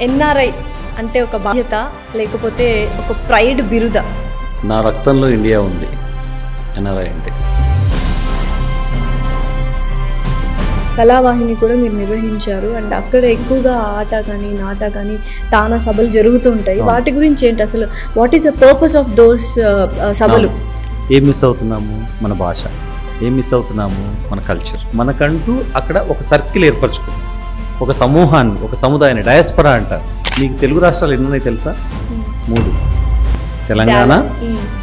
NRI అంటే ఒక బాధ్యత లేకపోతే ఒక ప్రైడ్ బిరుద? నా రక్తంలో ఇండియా ఉంది ఎన్ఆర్ఐ అంటే. కళావాహిని కూడా మీరు నిర్వహించారు అండ్ అక్కడ ఎక్కువగా ఆట కానీ నాట కానీ తానా సభలు జరుగుతూ ఉంటాయి. వాటి గురించి ఏంటి అసలు? What is the purpose of those సభలు? ఏం మిస్ అవుతున్నాము? మన భాష. ఏం మిస్ అవుతున్నాము? మన కల్చర్. మనకంటూ అక్కడ ఒక సర్కిల్ ఏర్పరచుకున్నాం, ఒక సమూహాన్ని, ఒక సముదాయాన్ని. డయాస్పరా అంటారు. మీకు తెలుగు రాష్ట్రాలు ఎన్నున్నాయి తెలుసా? 3: తెలంగాణ,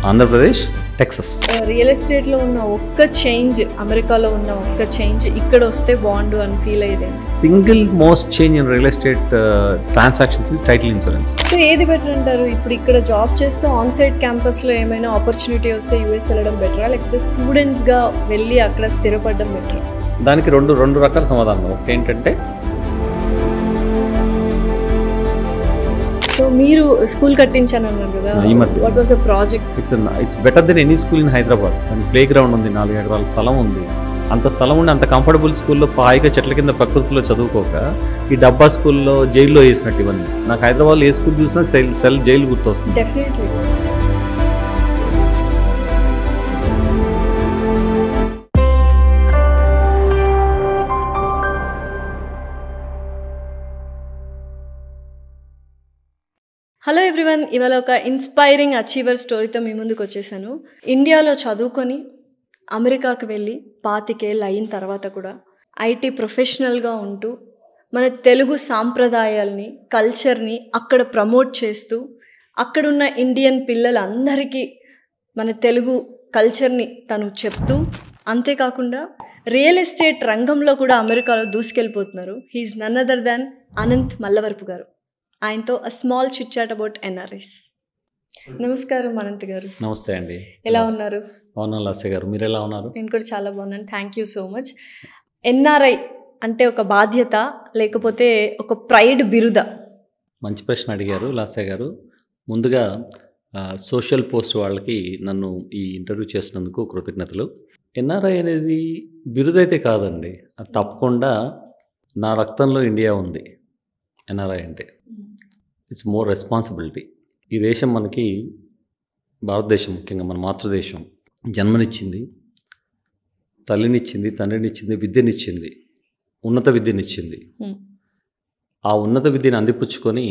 ఆంధ్రప్రదేశ్, టెక్సస్. రియల్ ఎస్టేట్లో ఉన్న ఒక్క చేంజ్, అమెరికాలో ఉన్న ఒక్క చేంజ్ ఇక్కడ వస్తే బాగుండు అని ఫీల్ అయ్యేది? Single most change in real estate transactions is title insurance. So ఏది బెటర్ అంటారు? ఇప్పుడు ఇక్కడ జాబ్ చేస్తూ ఆన్ సైట్ క్యాంపస్లో ఏమైనా ఆపర్చునిటీ వస్తే యూఎస్ వెళ్ళడం బెటరా, లేకపోతే స్టూడెంట్స్గా వెళ్ళి అక్కడ స్థిరపడడం బెటరా? దానికి రెండు రకాల సమాధానం. ఒకటి ఏంటంటే, సో మీరు స్కూల్ కట్టించాను అన్నారు కదా, what was the project? It's better then any school in Hyderabad. దానికి ప్లే గ్రౌండ్ ఉంది, 4 ఎకరాల స్థలం ఉంది. అంత స్థలం ఉండి అంత కంఫర్టబుల్ స్కూల్లో హాయిగా చెట్ల కింద ప్రకృతిలో చదువుకోక ఈ డబ్బా స్కూల్లో జైల్లో వేసినట్టు ఇవన్నీ. నాకు హైదరాబాద్లో ఏ స్కూల్ చూసినా సెల్ జైలు గుర్తొస్తుంది. డెఫినెట్లీ. హలో ఎవ్రీవన్, ఇవాళ ఒక ఇన్స్పైరింగ్ అచీవర్ స్టోరీతో మీ ముందుకు వచ్చేసాను. ఇండియాలో చదువుకొని అమెరికాకు వెళ్ళి 25 ఏళ్ళు అయిన తర్వాత కూడా ఐటీ ప్రొఫెషనల్గా ఉంటూ మన తెలుగు సాంప్రదాయాల్ని, కల్చర్ని అక్కడ ప్రమోట్ చేస్తూ అక్కడున్న ఇండియన్ పిల్లలందరికీ మన తెలుగు కల్చర్ని తను చెప్తూ, అంతేకాకుండా రియల్ ఎస్టేట్ రంగంలో కూడా అమెరికాలో దూసుకెళ్ళిపోతున్నారు. He's none other than Anant Mallavarapu garu. ఆయనతో a small chit chat about NRIs. నమస్కారం అనంత్ గారు. నమస్తే అండి. ఎలా ఉన్నారు? బాగున్నాను లాస్య గారు, మీరు ఎలా ఉన్నారు? నేను కూడా చాలా బాగున్నాను, thank you so much. NRI అంటే ఒక బాధ్యత లేకపోతే ఒక ప్రైడ్ బిరుద? మంచి ప్రశ్న అడిగారు లాస్య గారు. ముందుగా సోషల్ పోస్ట్ వాళ్ళకి నన్ను ఈ ఇంటర్వ్యూ చేసినందుకు కృతజ్ఞతలు. ఎన్ఆర్ఐ అనేది బిరుదైతే కాదండి, అది తప్పకుండా నా రక్తంలో ఇండియా ఉంది ఎన్ఆర్ఐ అంటే. It's more responsibility. ఈ దేశం మనకి, భారతదేశం ముఖ్యంగా మన మాతృదేశం, జన్మనిచ్చింది, తల్లినిచ్చింది, తండ్రినిచ్చింది, విద్యనిచ్చింది, ఉన్నత విద్యనిచ్చింది. ఆ ఉన్నత విద్యను అందిపుచ్చుకొని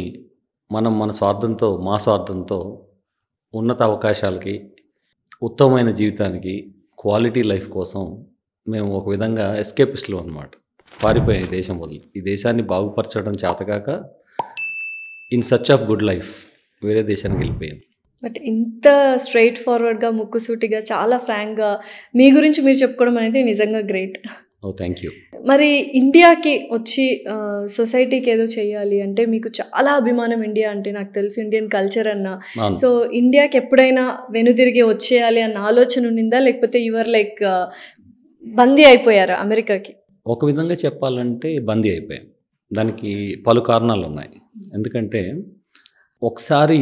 మనం మన స్వార్థంతో, మా స్వార్థంతో ఉన్నత అవకాశాలకి, ఉత్తమమైన జీవితానికి, క్వాలిటీ లైఫ్ కోసం మేము ఒక విధంగా ఎస్కేపిస్టులు అన్నమాట. పారిపోయాం ఈ దేశం వదిలి. ఈ దేశాన్ని బాగుపరచడం చేతకాక in search of good life వేరే దేశానికి వెళ్ళిపోయాం. బట్ ఇంత స్ట్రైట్ ఫార్వర్డ్గా, ముక్కుసూటిగా, చాలా ఫ్రాంక్గా మీ గురించి మీరు చెప్పుకోవడం అనేది నిజంగా గ్రేట్. Oh thank you. మరి ఇండియాకి వచ్చి సొసైటీకి ఏదో చేయాలి అంటే మీకు చాలా అభిమానం ఇండియా అంటే, నాకు తెలుసు ఇండియన్ కల్చర్ అన్న. సో ఇండియాకి ఎప్పుడైనా వెనుదిరిగి వచ్చేయాలి అన్న ఆలోచన ఉండిందా, లేకపోతే యువర్ లైక్ బందీ అయిపోయారా అమెరికాకి? ఒక విధంగా చెప్పాలంటే బందీ అయిపోయాం. దానికి పలు కారణాలు ఉన్నాయి. ఎందుకంటే ఒకసారి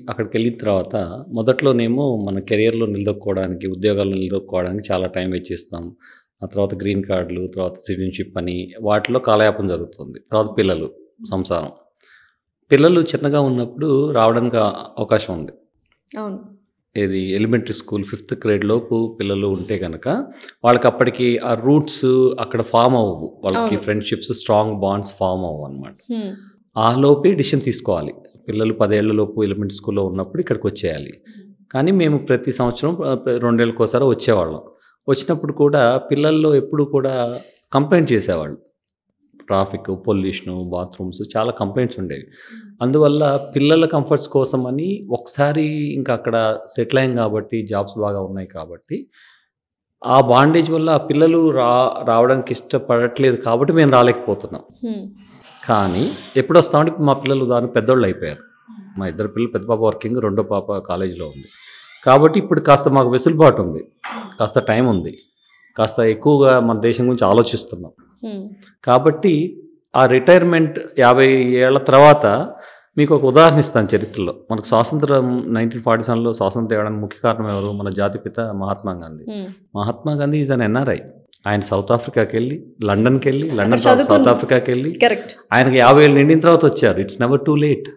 అక్కడికి వెళ్ళిన తర్వాత మొదట్లోనేమో మన కెరియర్లో నిలదొక్కుకోవడానికి, ఉద్యోగాల్లో నిలదొక్కుకోవడానికి చాలా టైం వెచ్చిస్తాం. ఆ తర్వాత గ్రీన్ కార్డులు, తర్వాత సిటిజన్షిప్ అని వాటిలో కాలయాపన జరుగుతుంది. తర్వాత పిల్లలు, సంసారం. పిల్లలు చిన్నగా ఉన్నప్పుడు రావడానికి అవకాశం ఉంది. అవును. ఏది ఎలిమెంటరీ స్కూల్ 5th grade లోపు పిల్లలు ఉంటే కనుక వాళ్ళకి అప్పటికి ఆ రూట్స్ అక్కడ ఫామ్ అవ్వవు, వాళ్ళకి ఫ్రెండ్షిప్స్, స్ట్రాంగ్ బాండ్స్ ఫామ్ అవ్వవు అనమాట. ఆ లోపే డిసిషన్ తీసుకోవాలి. పిల్లలు 10 ఏళ్ల లోపు ఎలిమెంటరీ స్కూల్లో ఉన్నప్పుడు ఇక్కడికి వచ్చేయాలి. కానీ మేము ప్రతి సంవత్సరం 2 ఏళ్ళకోసారి వచ్చేవాళ్ళం. వచ్చినప్పుడు కూడా పిల్లల్లో ఎప్పుడు కూడా కంప్లైంట్ చేసేవాళ్ళు. ట్రాఫిక్, పొల్యూషను, బాత్రూమ్స్, చాలా కంప్లైంట్స్ ఉండేవి. అందువల్ల పిల్లల కంఫర్ట్స్ కోసం అని ఒకసారి ఇంకా అక్కడ సెటిల్ అయ్యాం కాబట్టి, జాబ్స్ బాగా ఉన్నాయి కాబట్టి, ఆ బాండేజ్ వల్ల ఆ పిల్లలు రావడానికి ఇష్టపడట్లేదు కాబట్టి మేము రాలేకపోతున్నాం. కానీ ఎప్పుడు వస్తామంటే మా పిల్లలు ఉదాహరణ పెద్దోళ్ళు అయిపోయారు. మా 2 పిల్లలు, పెద్ద పాప వర్కింగ్, రెండో పాప కాలేజీలో ఉంది. కాబట్టి ఇప్పుడు కాస్త మాకు వెసులుబాటు ఉంది, కాస్త టైం ఉంది, కాస్త ఎక్కువగా మన దేశం గురించి ఆలోచిస్తున్నాం. కాబట్టి ఆ రిటైర్మెంట్ 50 ఏళ్ల తర్వాత మీకు ఒక ఉదాహరణ ఇస్తాను. చరిత్రలో మనకు స్వాతంత్రం 1947లో స్వాతంత్రం తేవడానికి ముఖ్య కారణం ఎవరు? మన జాతిపిత Mahatma Gandhi. Mahatma Gandhi is an NRI. ఆయన సౌత్ ఆఫ్రికాకి వెళ్ళి లండన్కి వెళ్ళి లండన్ అక్కడ చదువుకున్న- సౌత్ ఆఫ్రికాకి వెళ్ళి కరెక్ట్. ఆయనకి 50 ఏళ్ళు నిండిన తర్వాత వచ్చారు. It's never too late.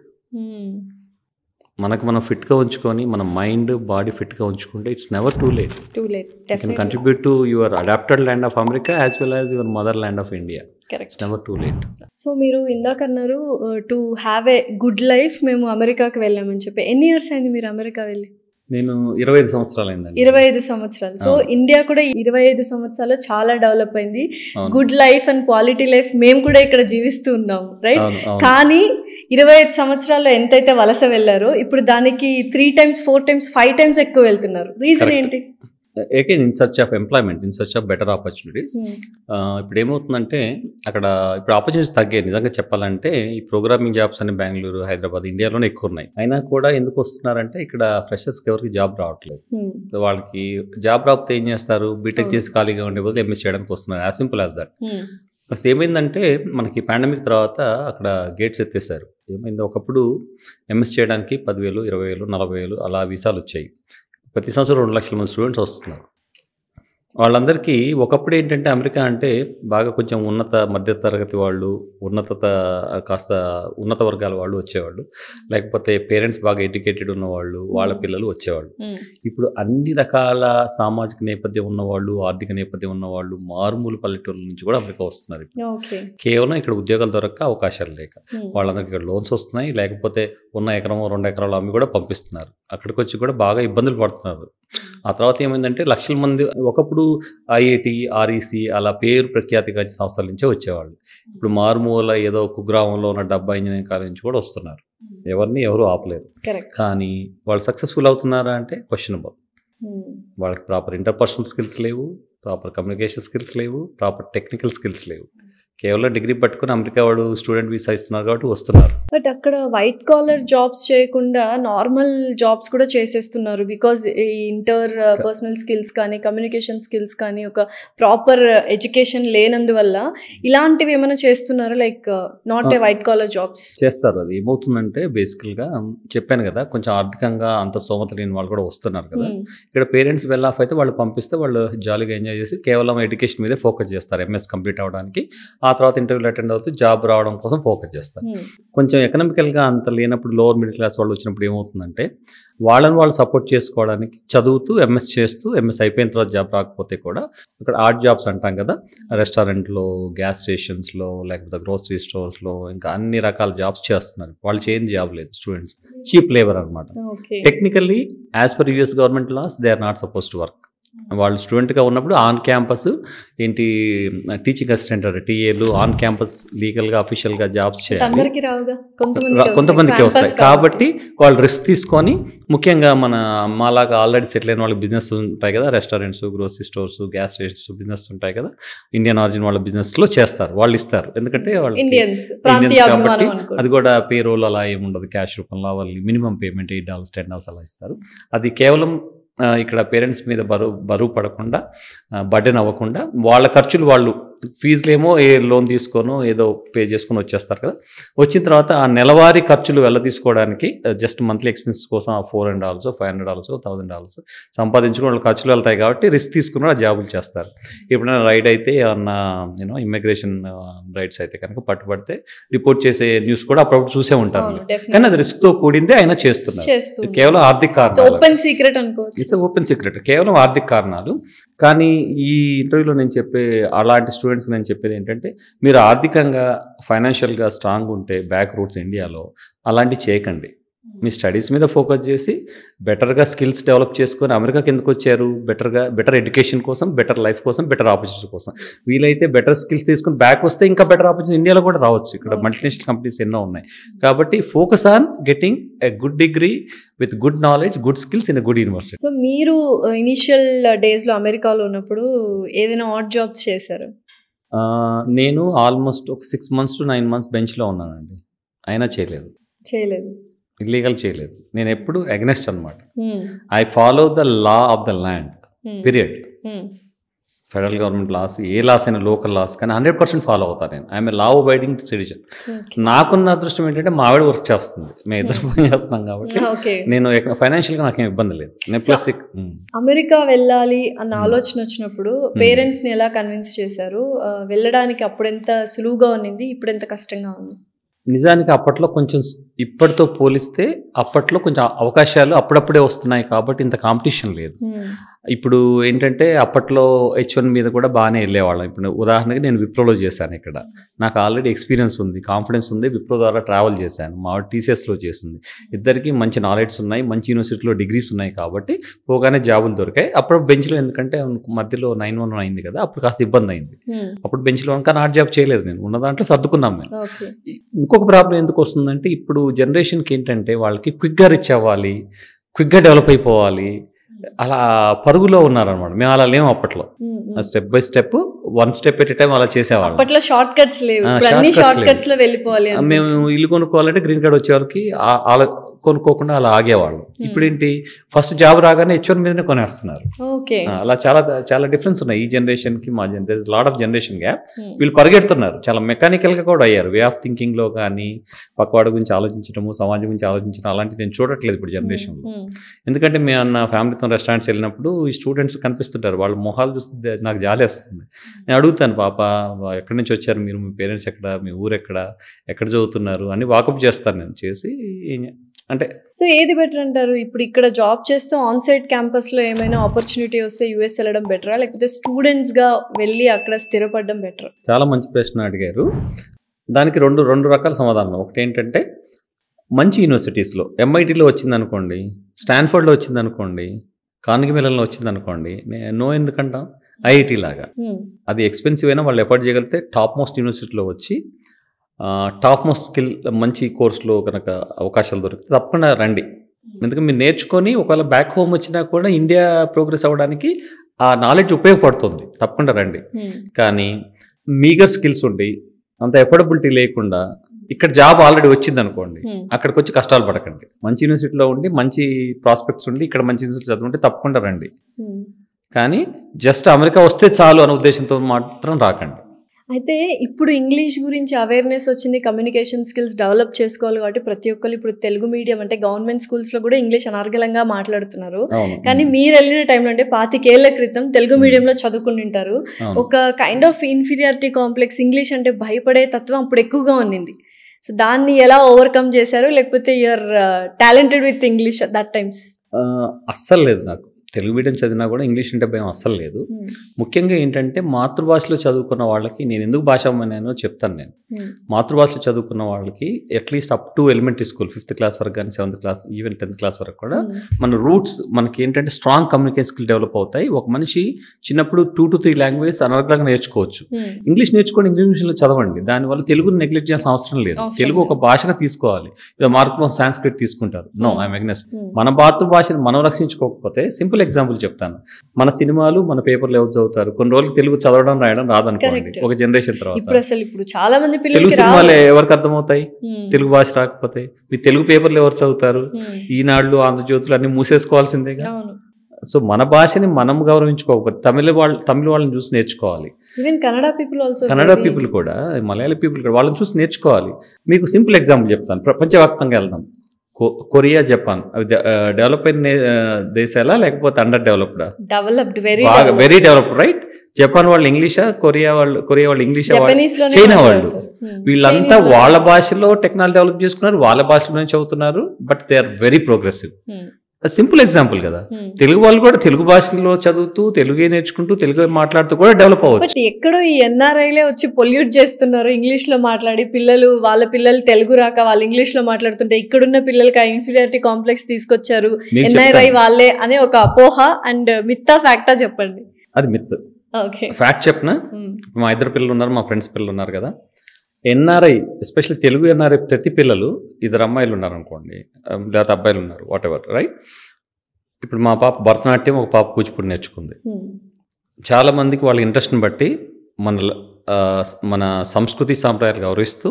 మనం ఫిట్గా ఉంచుకొని మన మైండ్ బాడీ ఫిట్గా ఉంచుకుంటే it's never too late. Too late. You can contribute to your adopted land of America as well as your mother land of India. Correct. It's never too late. So మీరు ఇందాక అన్నారు to have a good life మేము అమెరికాకి వెళ్ళామని చెప్పి. ఎన్ని years అయింది మీరు అమెరికా వెళ్ళి? నేను 25 సంవత్సరాలు అయిందండి. 25 సంవత్సరాలు. సో ఇండియా కూడా 25 సంవత్సరాలు చాలా డెవలప్ అయింది. Good life and quality life మేము కూడా ఇక్కడ జీవిస్తూ ఉన్నాము, రైట్? కానీ 25 సంవత్సరాల్లో ఎంతైతే వలస వెళ్ళారో ఇప్పుడు దానికి 3 times 4 times 5 times ఎక్కువ వెళ్తున్నారు. రీజన్ ఏంటి? Again in search of employment, in search of better opportunities. ఇప్పుడు ఏమవుతుందంటే అక్కడ ఇప్పుడు ఆపర్చునిటీస్ తగ్గాయి. నిజంగా చెప్పాలంటే ఈ ప్రోగ్రామింగ్ జాబ్స్ అని బెంగళూరు, హైదరాబాద్, ఇండియాలోనే ఎక్కువ ఉన్నాయి. అయినా కూడా ఎందుకు వస్తున్నారంటే ఇక్కడ ఫ్రెషర్స్కి ఎవరికి జాబ్ రావట్లేదు. వాళ్ళకి జాబ్ రాకపోతే ఏం చేస్తారు? బీటెక్ చేసి ఖాళీగా ఉండే బదులు ఎంఎస్ చేయడానికి వస్తున్నారు. As simple as that. Plus ఏమైందంటే మనకి పాండమిక్ తర్వాత అక్కడ గేట్స్ ఎత్తేసారు. ఏమైంది, ఒకప్పుడు ఎంఎస్ చేయడానికి 10,000, 20,000, 40,000 అలా వీసాలు వచ్చాయి. ప్రతి సంవత్సరం 2 లక్షల మంది స్టూడెంట్స్ వస్తున్నారు. వాళ్ళందరికీ ఒకప్పుడు ఏంటంటే అమెరికా అంటే బాగా కొంచెం ఉన్నత మధ్య తరగతి వాళ్ళు, కాస్త ఉన్నత వర్గాల వాళ్ళు వచ్చేవాళ్ళు, లేకపోతే పేరెంట్స్ బాగా ఎడ్యుకేటెడ్ ఉన్నవాళ్ళు, వాళ్ళ పిల్లలు వచ్చేవాళ్ళు. ఇప్పుడు అన్ని రకాల సామాజిక నేపథ్యం ఉన్నవాళ్ళు, ఆర్థిక నేపథ్యం ఉన్నవాళ్ళు, మారుమూల పల్లెటూళ్ళ నుంచి కూడా అమెరికా వస్తున్నారు. కేవలం ఇక్కడ ఉద్యోగాలు దొరక్క అవకాశాలు లేక వాళ్ళందరికీ ఇక్కడ లోన్స్ వస్తున్నాయి, లేకపోతే ఉన్న 1-2 ఎకరాలు అమ్మి కూడా పంపిస్తున్నారు. అక్కడికి వచ్చి కూడా బాగా ఇబ్బందులు పడుతున్నారు. ఆ తర్వాత ఏమైందంటే లక్షల మంది ఒకప్పుడు ఐఐటి, ఆర్ఈసి అలా పేరు ప్రఖ్యాతిగా సంస్థల నుంచే వచ్చేవాళ్ళు. ఇప్పుడు మారుమూల ఏదో కుగ్రామంలో ఉన్న 70 ఇంజనీరింగ్ కాలేజ్ నుంచి కూడా వస్తున్నారు. ఎవరు ఆపలేరు. కానీ వాళ్ళు సక్సెస్ఫుల్ అవుతున్నారా అంటే క్వశ్చనబుల్. వాళ్ళకి ప్రాపర్ ఇంటర్పర్సనల్ స్కిల్స్ లేవు, ప్రాపర్ కమ్యూనికేషన్ స్కిల్స్ లేవు, ప్రాపర్ టెక్నికల్ స్కిల్స్ లేవు. కేవలం డిగ్రీ పట్టుకుని అమెరికా వాడు స్టూడెంట్ వీసా ఇస్తున్నారు కాబట్టి వస్తున్నారు. బట్ అక్కడ వైట్ కాలర్ జాబ్స్ చేయకుండా నార్మల్ జాబ్స్ కూడా చేసేస్తున్నారు. బికాజ్ ఈ ఇంటర్ పర్సనల్ స్కిల్స్ కానీ కమ్యూనికేషన్ స్కిల్స్ కానీ ఒక ప్రాపర్ ఎడ్యుకేషన్ లేనందువల్ల ఇలాంటివి ఏమైనా చేస్తున్నారు, like not a white collar jobs చేస్తారు. అది ఏమవుతుందంటే బేసికల్గా చెప్పాను కదా, కొంచెం ఆర్థికంగా అంత స్తోమత లేని వాళ్ళు కూడా వస్తున్నారు కదా. ఇక్కడ పేరెంట్స్ వెల్ ఆఫ్ అయితే వాళ్ళు పంపిస్తే వాళ్ళు జాలీగా ఎంజాయ్ చేసి కేవలం ఎడ్యుకేషన్ మీదే ఫోకస్ చేస్తారు. ఎంఎస్ కంప్లీట్ అవ్వడానికి, ఆ తర్వాత ఇంటర్వ్యూలు అటెండ్ అవుతూ జాబ్ రావడం కోసం ఫోకస్ చేస్తారు. కొంచెం ఎకనామికల్గా అంత లేనప్పుడు లోవర్ మిడిల్ క్లాస్ వాళ్ళు వచ్చినప్పుడు ఏమవుతుందంటే వాళ్ళని వాళ్ళు సపోర్ట్ చేసుకోవడానికి చదువుతూ ఎంఎస్ చేస్తూ, ఎంఎస్ అయిపోయిన తర్వాత జాబ్ రాకపోతే కూడా ఇక్కడ ఆర్ట్ జాబ్స్ అంటాం కదా, రెస్టారెంట్లో, గ్యాస్ స్టేషన్స్లో, లేకపోతే గ్రోసరీ స్టోర్స్లో, ఇంకా అన్ని రకాల జాబ్స్ చేస్తున్నారు. వాళ్ళు చేయని జాబ్ లేదు. స్టూడెంట్స్ చీప్ లేబర్ అనమాట. Technically as per US government laws they are not suppose to work. వాళ్ళు స్టూడెంట్గా ఉన్నప్పుడు ఆన్ క్యాంపస్ ఏంటి టీచింగ్ అసిస్టెంట్, టీఏలు ఆన్ క్యాంపస్ లీగల్గా అఫీషియల్గా జాబ్స్ చేయాలి. కొంతమందికి వస్తాయి కాబట్టి వాళ్ళు రిస్క్ తీసుకొని, ముఖ్యంగా మాలాగా ఆల్రెడీ సెటిల్ అయిన వాళ్ళకి బిజినెస్ ఉంటాయి కదా, restaurants, grocery stores, gas stations business ఉంటాయి కదా, ఇండియన్ ఆరిజిన్ వాళ్ళ బిజినెస్లో చేస్తారు. వాళ్ళు ఇస్తారు, ఎందుకంటే వాళ్ళు ఇండియన్స్ కాబట్టి. అది కూడా పే రోల్ అలా ఏముండదు, క్యాష్ రూపంలో వాళ్ళు మినిమం పేమెంట్ $8, $10 అలా ఇస్తారు. అది కేవలం ఇక్కడ పేరెంట్స్ మీద బరువు పడకుండా, బర్డెన్ అవ్వకుండా వాళ్ళ ఖర్చులు వాళ్ళు ఫీజులేమో ఏ లోన్ తీసుకోనో ఏదో పే చేసుకొని వచ్చేస్తారు కదా. వచ్చిన తర్వాత ఆ నెలవారీ ఖర్చులు వెళ్ళ తీసుకోవడానికి జస్ట్ మంత్లీ ఎక్స్పెన్సెస్ కోసం $400, $500, $1000 సంపాదించుకుని వాళ్ళ ఖర్చులు వెళ్తాయి కాబట్టి రిస్క్ తీసుకుని ఆ జాబులు చేస్తారు. ఎప్పుడైనా రైడ్ అయితే ఏమన్నా ఇమిగ్రేషన్ రైడ్స్ అయితే కనుక పట్టుబడితే రిపోర్ట్ చేసే న్యూస్ కూడా అప్పుడప్పుడు చూసే ఉంటారు. కానీ అది రిస్క్తో కూడిందే అయినా చేస్తున్నారు. కేవలం ఆర్థిక కారణాలు, ఓపెన్ సీక్రెట్, కేవలం ఆర్థిక కారణాలు. కానీ ఈ ఇంటర్వ్యూలో నేను అలాంటి స్టూడెంట్స్కి నేను చెప్పేది ఏంటంటే, మీరు ఆర్థికంగా ఫైనాన్షియల్గా స్ట్రాంగ్ ఉంటే బ్యాక్ రూట్స్ ఇండియాలో అలాంటివి చేయకండి. మీ స్టడీస్ మీద ఫోకస్ చేసి బెటర్గా స్కిల్స్ డెవలప్ చేసుకొని అమెరికాకి ఎందుకు వచ్చారు? బెటర్ ఎడ్యుకేషన్ కోసం, బెటర్ లైఫ్ కోసం, బెటర్ ఆపర్చునిటీ కోసం. వీలైతే బెటర్ స్కిల్స్ తీసుకుని బ్యాక్ వస్తే ఇంకా బెటర్ ఆపర్చునిటీ ఇండియాలో కూడా రావచ్చు. ఇక్కడ మల్టీనేషనల్ కంపెనీస్ ఎన్నో ఉన్నాయి. కాబట్టి focus on getting a good degree with good knowledge, good skills in a good university. So మీరు ఇనిషియల్ డేస్లో అమెరికాలో ఉన్నప్పుడు ఏదైనా ఆడ్ జాబ్స్ చేశారు? నేను ఆల్మోస్ట్ ఒక 6 months to 9 months బెంచ్లో ఉన్నానండి. అయినా చేయలేదు, ఇల్లీగల్ చేయలేదు. నేను ఎప్పుడు అగెనెస్ట్ అనమాట. I follow the law of the land, period. Federal government laws, ఏ లాస్ అయినా లోకల్ లాస్, కానీ 100% ఫాలో అవుతాను నేను. I'm a law abiding citizen. నాకున్న అదృష్టం ఏంటంటే మా ఆవిడ వర్క్ చేస్తుంది, మేము ఇద్దరు పని చేస్తున్నాం కాబట్టి నేను ఫైనాన్షియల్గా నాకేం ఇబ్బంది లేదు. నేను ప్లస్ అమెరికా వెళ్ళాలి అన్న ఆలోచన వచ్చినప్పుడు పేరెంట్స్ని ఎలా కన్విన్స్ చేశారు? వెళ్ళడానికి అప్పుడు ఎంత సులువుగా ఉన్నింది, ఇప్పుడు ఎంత కష్టంగా ఉంది? నిజానికి అప్పట్లో కొంచెం ఇప్పటితో పోలిస్తే అప్పట్లో కొంచెం అవకాశాలు అప్పుడప్పుడే వస్తున్నాయి కాబట్టి ఇంత కాంపిటీషన్ లేదు. ఇప్పుడు ఏంటంటే అప్పట్లో H1 మీద కూడా బాగానే వెళ్ళేవాళ్ళం. ఇప్పుడు ఉదాహరణకి నేను విప్రోలో చేశాను, ఇక్కడ నాకు ఆల్రెడీ ఎక్స్పీరియన్స్ ఉంది, కాన్ఫిడెన్స్ ఉంది, విప్రో ద్వారా ట్రావెల్ చేశాను, మా TCSలో చేసింది. ఇద్దరికి మంచి నాలెడ్జ్ ఉన్నాయి, మంచి యూనివర్సిటీలో డిగ్రీస్ ఉన్నాయి కాబట్టి పోగానే జాబులు దొరికాయి. అప్పుడు బెంచ్లో ఎందుకంటే మధ్యలో 9-1 అయింది కదా, అప్పుడు కాస్త ఇబ్బంది అయింది. అప్పుడు బెంచ్లో కానీ ఆర్ట్ జాబ్ చేయలేదు నేను, ఉన్న దాంట్లో సర్దుకున్నాం మేము. ఇంకొక ప్రాబ్లం ఎందుకు వస్తుందంటే ఇప్పుడు జనరేషన్కి ఏంటంటే వాళ్ళకి క్విక్గా రిచ్ అవ్వాలి, క్విక్గా డెవలప్ అయిపోవాలి, అలా పరుగులో ఉన్నారనమాట. మేము అలా లేము అప్పట్లో. Step by step, 1 step at time అలా చేసేవాళ్ళం. అప్పట్లో షార్ట్ కట్స్ లేవు, షార్ట్ కట్స్ లో వెళ్ళిపోవాలి. మేము ఇల్లు కొనుక్కోవాలంటే గ్రీన్ కార్డ్ వచ్చే వరకు కొనుక్కోకుండా అలా ఆగేవాళ్ళం. ఇప్పుడు ఏంటి, ఫస్ట్ జాబ్ రాగానే H1 మీదనే కొనేస్తున్నారు. అలా చాలా చాలా డిఫరెన్స్ ఉన్నాయి ఈ జనరేషన్కి మా generation. Lot of generation gap. వీళ్ళు పరిగెడుతున్నారు, చాలా మెకానికల్గా కూడా అయ్యారు. వే ఆఫ్ థింకింగ్లో కానీ పక్కవాడి గురించి ఆలోచించడము, సమాజం గురించి ఆలోచించడం అలాంటివి నేను చూడట్లేదు ఇప్పుడు జనరేషన్లో. ఎందుకంటే మేము అన్న ఫ్యామిలీతో రెస్టారెంట్స్ వెళ్ళినప్పుడు ఈ స్టూడెంట్స్ కనిపిస్తుంటారు, వాళ్ళ మొహాలు చూస్తే నాకు జాలి వస్తుంది. నేను అడుగుతాను, పాప ఎక్కడి నుంచి వచ్చారు మీరు, మీ పేరెంట్స్ ఎక్కడ, మీ ఊరు ఎక్కడ చదువుతున్నారు అని వాకప్ చేస్తాను నేను. చేసి అంటే సో ఏది బెటర్ అంటారు? ఇప్పుడు ఇక్కడ జాబ్ చేస్తూ ఆన్ సైట్ క్యాంపస్లో ఏమైనా ఆపర్చునిటీ వస్తే US వెళ్ళడం బెటరా, లేకపోతే స్టూడెంట్స్గా వెళ్ళి అక్కడ స్థిరపడడం బెటర్? చాలా మంచి ప్రశ్న అడిగారు. దానికి రెండు రకాల సమాధానం. ఒకటి ఏంటంటే మంచి యూనివర్సిటీస్లో MITలో వచ్చిందనుకోండి, స్టాన్ఫర్డ్లో వచ్చిందనుకోండి, కార్నెగీ మెల్లన్లో వచ్చిందనుకోండి, నో ఎందుకంటాం, IIT లాగా. అది ఎక్స్పెన్సివ్ అయినా వాళ్ళు ఎఫర్ట్ చేయగలిగితే టాప్ మోస్ట్ యూనివర్సిటీలో వచ్చి టాప్ మోస్ట్ స్కిల్ మంచి కోర్సులో కనుక అవకాశాలు దొరికితే తప్పకుండా రండి. ఎందుకంటే మీరు నేర్చుకొని ఒకవేళ బ్యాక్ హోమ్ వచ్చినా కూడా ఇండియా ప్రోగ్రెస్ అవ్వడానికి ఆ నాలెడ్జ్ ఉపయోగపడుతుంది, తప్పకుండా రండి. కానీ మీగర్ స్కిల్స్ ఉండి అంత ఎఫోర్డబిలిటీ లేకుండా ఇక్కడ జాబ్ ఆల్రెడీ వచ్చింది అనుకోండి, అక్కడికి వచ్చి కష్టాలు పడకండి. మంచి యూనివర్సిటీలో ఉండి మంచి ప్రాస్పెక్ట్స్ ఉండి ఇక్కడ మంచి యూనివర్సిటీ చదువుంటే తప్పకుండా రండి. కానీ జస్ట్ అమెరికా వస్తే చాలు అనే ఉద్దేశంతో మాత్రం రాకండి. అయితే ఇప్పుడు ఇంగ్లీష్ గురించి అవేర్నెస్ వచ్చింది, కమ్యూనికేషన్ స్కిల్స్ డెవలప్ చేసుకోవాలి కాబట్టి ప్రతి ఒక్కరు ఇప్పుడు తెలుగు మీడియం అంటే గవర్నమెంట్ స్కూల్స్లో కూడా ఇంగ్లీష్ అనర్గళంగా మాట్లాడుతున్నారు. కానీ మీరు వెళ్ళిన టైంలో అంటే 25 ఏళ్ల క్రితం తెలుగు మీడియంలో చదువుకుని ఉంటారు. ఒక kind of inferiority complex, English అంటే భయపడే తత్వం అప్పుడు ఎక్కువగా ఉన్నింది. సో దాన్ని ఎలా ఓవర్కమ్ చేశారు, లేకపోతే you're talented with English that times? అస్సలు లేదు, నాకు తెలుగు మీడియం చదివినా కూడా ఇంగ్లీష్ అంటే భయం అస్సలు లేదు. ముఖ్యంగా ఏంటంటే మాతృభాషలో చదువుకున్న వాళ్ళకి నేను ఎందుకు భాష అమ్మన్నానో చెప్తాను. నేను మాతృభాషలో చదువుకున్న వాళ్ళకి at least up to elementary school 5th class వరకు కానీ 7th class even 10th class వరకు కూడా మన రూట్స్ మనకి ఏంటంటే స్ట్రాంగ్ కమ్యూనికేషన్ స్కిల్ డెవలప్ అవుతాయి. ఒక మనిషి చిన్నప్పుడు 2 to 3 లాంగ్వేజ్ అనర్గళంగా నేర్చుకోవచ్చు. ఇంగ్లీష్ నేర్చుకోండి, ఇంగ్లీష్లో చదవండి, దానివల్ల తెలుగుని నెగ్లెక్ట్ చేయాల్సిన అవసరం లేదు. తెలుగు ఒక భాషగా తీసుకోవాలి. ఇదో మార్పు సాంస్క్రిట్ తీసుకుంటారు, నో ఐఎమ్ అగైన్స్ట్. మన మాతృభాషను మనం రక్షించుకోకపోతే సింపుల్ ఎగ్జాంపుల్ చెప్తాను. మన సినిమాలు మన పేపర్లు ఎవరు చదువుతారు? కొన్ని రోజులు తెలుగు చదవడం రాయడం రాదనుకోండి, ఒక జనరేషన్ తర్వాత ఇప్పుడు చాలా మంది తెలుగు సినిమాలు ఎవరికి అర్థమవుతాయి? తెలుగు భాష రాకపోతే మీ తెలుగు పేపర్లు ఎవరు చదువుతారు? ఈనాళ్ళు, ఆంధ్రజ్యోతులు అన్ని మూసేసుకోవాల్సిందేగా. సో మన భాషని మనం గౌరవించుకోకపోతే తమిళ వాళ్ళని చూసి నేర్చుకోవాలి. కన్నడ పీపుల్ కూడా, మలయాళీ పీపుల్ కూడా వాళ్ళని చూసి నేర్చుకోవాలి. మీకు సింపుల్ ఎగ్జాంపుల్ చెప్తాను. ప్రపంచవ్యాప్తంగా వెళ్దాం. కొరియా, జపాన్ అవి డెవలప్ అయిన దేశాలా లేకపోతే అండర్ డెవలప్డా? Very developed, right? జపాన్ వాళ్ళు ఇంగ్లీషా, కొరియా వాళ్ళు ఇంగ్లీషా, చైనా వాళ్ళు, వీళ్ళంతా వాళ్ళ భాషలో టెక్నాలజీ డెవలప్ చేసుకున్నారు, వాళ్ళ భాషలోనే చదువుతున్నారు, but they are very progressive. Simple example కదా. తెలుగు వాళ్ళు కూడా తెలుగు భాషలో చదువుతూ తెలుగే నేర్చుకుంటూ తెలుగు మాట్లాడుతూ కూడా డెవలప్ అవ్వచ్చు. ఎక్కడో ఈ NRIలే వచ్చి పొల్యూట్ చేస్తున్నారు ఇంగ్లీష్ లో మాట్లాడి. వాళ్ళ పిల్లలు తెలుగు రాక వాళ్ళు ఇంగ్లీష్ లో మాట్లాడుతుంటే ఇక్కడున్న పిల్లలకి ఆ ఇన్ఫీరియారిటీ కాంప్లెక్స్ తీసుకొచ్చారు. NRI వాళ్ళే అనే ఒక అపోహ అండ్ మిత్తా ఫ్యాక్టా చెప్పండి. అది మిత్. ఫ్యాక్ట్ చెప్పనా? మా ఇద్దరు పిల్లలు ఉన్నారు, మా ఫ్రెండ్స్ పిల్లలు ఉన్నారు కదా. NRI ఎస్పెషల్లీ తెలుగు NRI ప్రతి పిల్లలు, 2 అమ్మాయిలు ఉన్నారు అనుకోండి, లేకపోతే అబ్బాయిలు ఉన్నారు, వాట్ ఎవర్, రైట్? ఇప్పుడు మా పాప భరతనాట్యం, ఒక పాప కూచిపూడి నేర్చుకుంది. చాలా మందికి వాళ్ళ ఇంట్రెస్ట్ని బట్టి మన సంస్కృతి సాంప్రదాయాలు గౌరవిస్తూ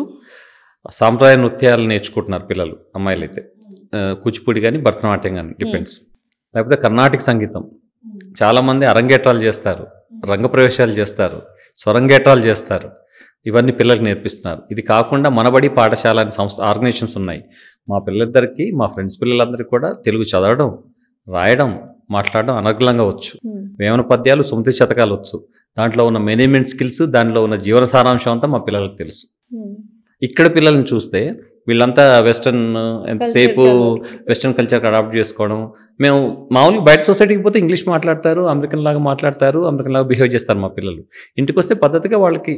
సాంప్రదాయ నృత్యాలు నేర్చుకుంటున్నారు పిల్లలు, అమ్మాయిలు అయితే. కూచిపూడి కానీ భరతనాట్యం కానీ డిపెండ్స్. లేకపోతే కర్ణాటక సంగీతం, చాలామంది అరంగేట్రాలు చేస్తారు రంగప్రవేశాలు చేస్తారు, స్వరంగేటాలు చేస్తారు. ఇవన్నీ పిల్లలకు నేర్పిస్తున్నారు. ఇది కాకుండా మనబడి పాఠశాల అనే సంస్థ ఆర్గనైజేషన్స్ ఉన్నాయి. మా పిల్లలిద్దరికి, మా ఫ్రెండ్స్ పిల్లలందరికీ కూడా తెలుగు చదవడం, రాయడం, మాట్లాడడం అనర్గళంగా వచ్చు. వేమన పద్యాలు, సుమతి శతకాలు వచ్చు. దాంట్లో ఉన్న మేనేజ్మెంట్ స్కిల్స్, దాంట్లో ఉన్న జీవన సారాంశం అంతా మా పిల్లలకు తెలుసు. ఇక్కడ పిల్లల్ని చూస్తే వీళ్ళంతా వెస్టర్న్, ఎంతసేపు వెస్టర్న్ కల్చర్కి అడాప్ట్ చేసుకోవడం. మేము మామూలుగా బయట సొసైటీకి పోతే ఇంగ్లీష్ మాట్లాడతారు, అమెరికన్ లాగా మాట్లాడతారు, అమెరికన్ లాగా బిహేవ్ చేస్తారు మా పిల్లలు. ఇంటికి వస్తే పద్ధతిగా వాళ్ళకి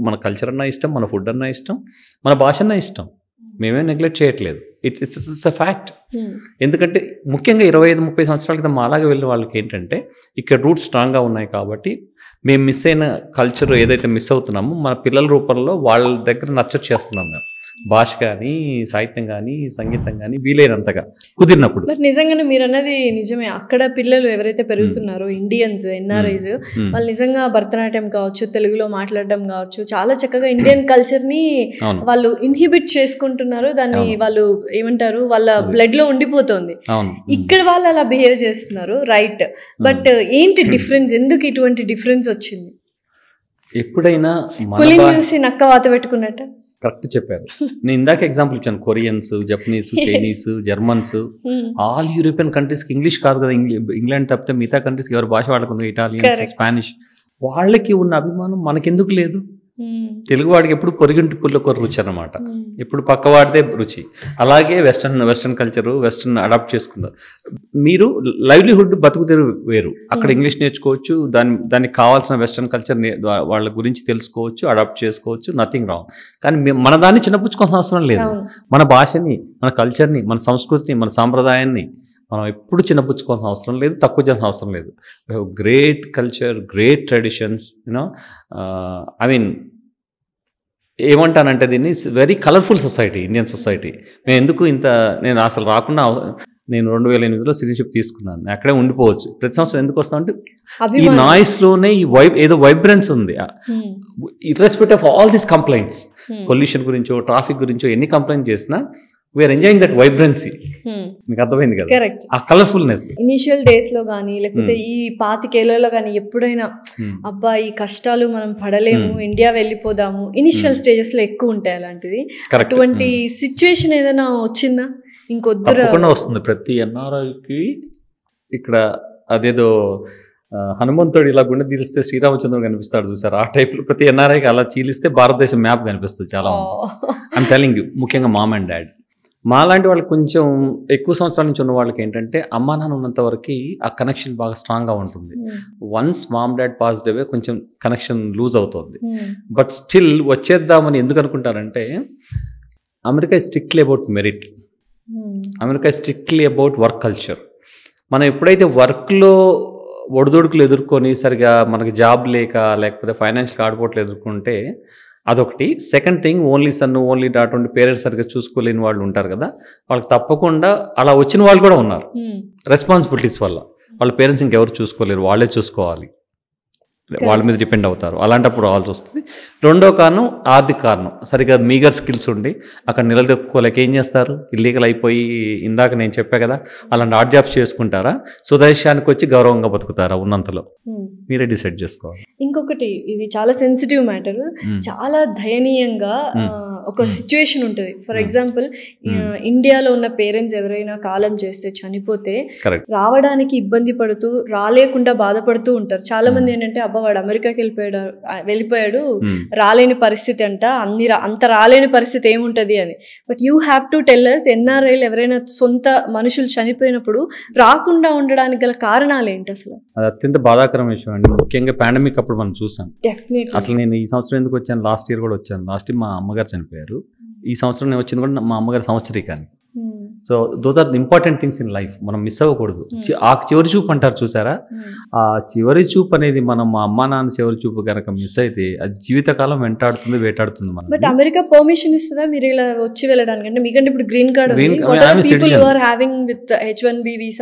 మన కల్చర్ అన్నా ఇష్టం, మన ఫుడ్ అన్నా ఇష్టం, మన భాష అన్నా ఇష్టం. మేమే నెగ్లెక్ట్ చేయట్లేదు. It's a fact. ఎందుకంటే ముఖ్యంగా 25-30 సంవత్సరాల క్రితం అలాగే వెళ్ళిన వాళ్ళకి ఏంటంటే ఇక్కడ రూట్స్ స్ట్రాంగ్గా ఉన్నాయి కాబట్టి మేము మిస్ అయిన కల్చర్ ఏదైతే మిస్ అవుతున్నామో మన పిల్లల రూపంలో వాళ్ళ దగ్గర నర్చర్ చేస్తున్నాం. మేము భాష కానీ, సాహిత్యం కానీ, సంగీతం కానీ వీలైనంతగా కుదిరినప్పుడు. బట్ నిజంగానే మీరు అన్నది నిజమే. అక్కడ పిల్లలు ఎవరైతే పెరుగుతున్నారో ఇండియన్స్, ఎన్ఆర్ఐస్, వాళ్ళు నిజంగా భరతనాట్యం కావచ్చు, తెలుగులో మాట్లాడడం కావచ్చు, చాలా చక్కగా ఇండియన్ కల్చర్ని వాళ్ళు ఇన్హిబిట్ చేసుకుంటున్నారు. దాన్ని వాళ్ళు ఏమంటారు, వాళ్ళ బ్లడ్ లో ఉండిపోతుంది. ఇక్కడ వాళ్ళు అలా బిహేవ్ చేస్తున్నారు, రైట్. బట్ ఏంటి డిఫరెన్స్? ఎందుకు ఇటువంటి డిఫరెన్స్ వచ్చింది? ఎప్పుడైనా పులిని చూసి నక్క వాత పెట్టుకున్నట్ట. కరెక్ట్ చెప్పారు. నేను ఇందాక ఎగ్జాంపుల్ ఇచ్చాను. Koreans, Japanese, Chinese, Germans, all European కంట్రీస్కి ఇంగ్లీష్ కాదు కదా, ఇంగ్లాండ్ తప్పితే మిగతా కంట్రీస్కి ఎవరు భాష వాడకుండా, ఇటాలియన్స్, స్పానిష్, వాళ్ళకి ఉన్న అభిమానం మనకెందుకు లేదు? తెలుగు వాడికి ఎప్పుడు పొరిగింటి పుల్లకొర రుచి అనమాట, ఎప్పుడు పక్కవాడితే రుచి. అలాగే వెస్టర్న్ కల్చరు, వెస్టర్న్ అడాప్ట్ చేసుకున్నారు. మీరు లైవ్లీహుడ్ బతుకుతెరు వేరు. అక్కడ ఇంగ్లీష్ నేర్చుకోవచ్చు, దానికి కావాల్సిన వెస్టర్న్ కల్చర్ వాళ్ళ గురించి తెలుసుకోవచ్చు, అడాప్ట్ చేసుకోవచ్చు, నథింగ్ రాంగ్. కానీ మన దాన్ని చిన్నపుచ్చుకోవాల్సిన అవసరం లేదు. మన భాషని, మన కల్చర్ని, మన సంస్కృతిని, మన సాంప్రదాయాన్ని మనం ఎప్పుడు చిన్నపుచ్చుకోవాల్సిన అవసరం లేదు, తక్కువ చేయాల్సిన అవసరం లేదు. We have great culture, great traditions, you know. I mean ఏమంటానంటే దీన్ని very colourful society, Indian society. మేము ఎందుకు నేను అసలు రాకుండా, నేను 2008లో సిటిజన్షిప్ తీసుకున్నాను, అక్కడే ఉండిపోవచ్చు. ప్రతి సంవత్సరం ఎందుకు వస్తామంటే ఈ నాయిస్లోనే ఈ ఏదో వైబ్రెన్స్ ఉంది. Irrespect of all these complaints, pollution గురించో, ట్రాఫిక్ గురించో ఎన్ని కంప్లైంట్ చేసినా వీఆర్ ఎంజాయింగ్ దట్ వైబ్రెన్సీ. మీకు అర్థమైంది కదా, ఆ కలర్ఫుల్నెస్. ఇనిషియల్ డేస్ లో కానీ, లేకపోతే ఈ 25 ఏళ్లలో కానీ ఎప్పుడైనా అబ్బా ఈ కష్టాలు మనం పడలేము, ఇండియా వెళ్ళిపోదాము, ఇనిషియల్ స్టేజెస్ లో ఎక్కువ ఉంటాయి అలాంటిది. అటువంటి సిచ్యువేషన్ ఏదైనా వచ్చిందా? ఇంకొద్దు తప్పకుండా వస్తుంది. ప్రతి ఎన్ఆర్ఐకి ఇక్కడ అదేదో హనుమంతుడు ఇలా గుండె తీలిస్తే శ్రీరామచంద్రుడు కనిపిస్తాడు చూసారు, ఆ టైప్లో ప్రతి ఎన్ఆర్ఐకి అలా చీలిస్తే భారతదేశం మ్యాప్ కనిపిస్తుంది చాలా మంది. ఐమ్ టెల్లింగ్ యూ, ముఖ్యంగా మామ్ అండ్ డాడ్. మా లాంటి వాళ్ళకి కొంచెం ఎక్కువ సంవత్సరాల నుంచి ఉన్న వాళ్ళకి ఏంటంటే అమ్మా నాన్న ఉన్నంత వరకు ఆ కనెక్షన్ బాగా స్ట్రాంగ్గా ఉంటుంది. Once mom dad passed away కొంచెం కనెక్షన్ లూజ్ అవుతుంది. బట్ స్టిల్ వచ్చేద్దామని ఎందుకు అనుకుంటారంటే America strictly about merit, America strictly about work culture. మనం ఎప్పుడైతే వర్క్లో ఒడిదొడుకులు ఎదుర్కొని సరిగా మనకి జాబ్ లేకపోతే ఫైనాన్షియల్ ఆడిపోట్లు ఎదుర్కొంటే అదొకటి. Second thing, only sun only dot ఉండి పేరెంట్స్ సరిగ్గా చూసుకోలేని వాళ్ళు ఉంటారు కదా, వాళ్ళకి తప్పకుండా అలా వచ్చిన వాళ్ళు కూడా ఉన్నారు. రెస్పాన్సిబిలిటీస్ వల్ల వాళ్ళ పేరెంట్స్ ఇంకెవరు చూసుకోలేరు, వాళ్ళే చూసుకోవాలి, వాళ్ళ మీద డిపెండ్ అవుతారు. అలాంటప్పుడు రావాల్సి వస్తుంది. రెండో కారణం ఆర్థిక కారణం. సరిగ్గా మీగర్ స్కిల్స్ ఉండి అక్కడ నిలదొక్కుకోలేక ఏం చేస్తారు, ఇల్లీగల్ అయిపోయి ఇందాక నేను చెప్పా కదా అలాంటి ఆర్ట్ జాబ్స్ చేసుకుంటారా, స్వదేశానికి వచ్చి గౌరవంగా బతుకుతారా, ఉన్నంతలో మీరే డిసైడ్ చేసుకోవాలి. ఇంకొకటి, ఇది చాలా సెన్సిటివ్ మ్యాటర్. చాలా దయనీయంగా ఒక సిచ్యువేషన్ ఉంటుంది. ఫర్ ఎగ్జాంపుల్ ఇండియాలో ఉన్న పేరెంట్స్ ఎవరైనా కాలం చేస్తే చనిపోతే రావడానికి ఇబ్బంది పడుతూ, రాలేకుండా బాధపడుతూ ఉంటారు. చాలా మంది ఏంటంటే అబ్బా వాడు అమెరికాకి వెళ్ళిపోయాడు, రాలేని పరిస్థితి అంట, అంత రాలేని పరిస్థితి ఏముంటది అని. But you have to tell us, ఎన్ఆర్ఐలు ఎవరైనా సొంత మనుషులు చనిపోయినప్పుడు రాకుండా ఉండడానికి గల కారణాలు ఏంటి అసలు? అది అత్యంత బాధాకరం విషయం అండి. ముఖ్యంగా పాండమిక్ అప్పుడు మనం చూసాం. అసలు నేను ఈ సంవత్సరం ఎందుకు వచ్చాను, లాస్ట్ ఇయర్ కూడా వచ్చాను. లాస్ట్ ఇయర్ మా అమ్మగారు చనిపోయారు, ఈ సంవత్సరం నేను వచ్చింది కూడా మా అమ్మగారి సంవత్సరీకాన్ని. So those are the important things in life, మనం మిస్ అవ్వకూడదు. ఆ చివరి చూపు అంటారు చూసారా, ఆ చివరి చూపు అనేది మనం మా అమ్మా నాన్న చివరి చూపు కనుక మిస్ అయితే అది జీవితకాలం వెంటాడుతుంది, వేటాడుతుంది మనం. బట్ అమెరికా పర్మిషన్ ఇస్తుందా మీరు ఇలా వచ్చి వెళ్ళడానికి? అంటే మీకంటే ఇప్పుడు గ్రీన్ కార్డ్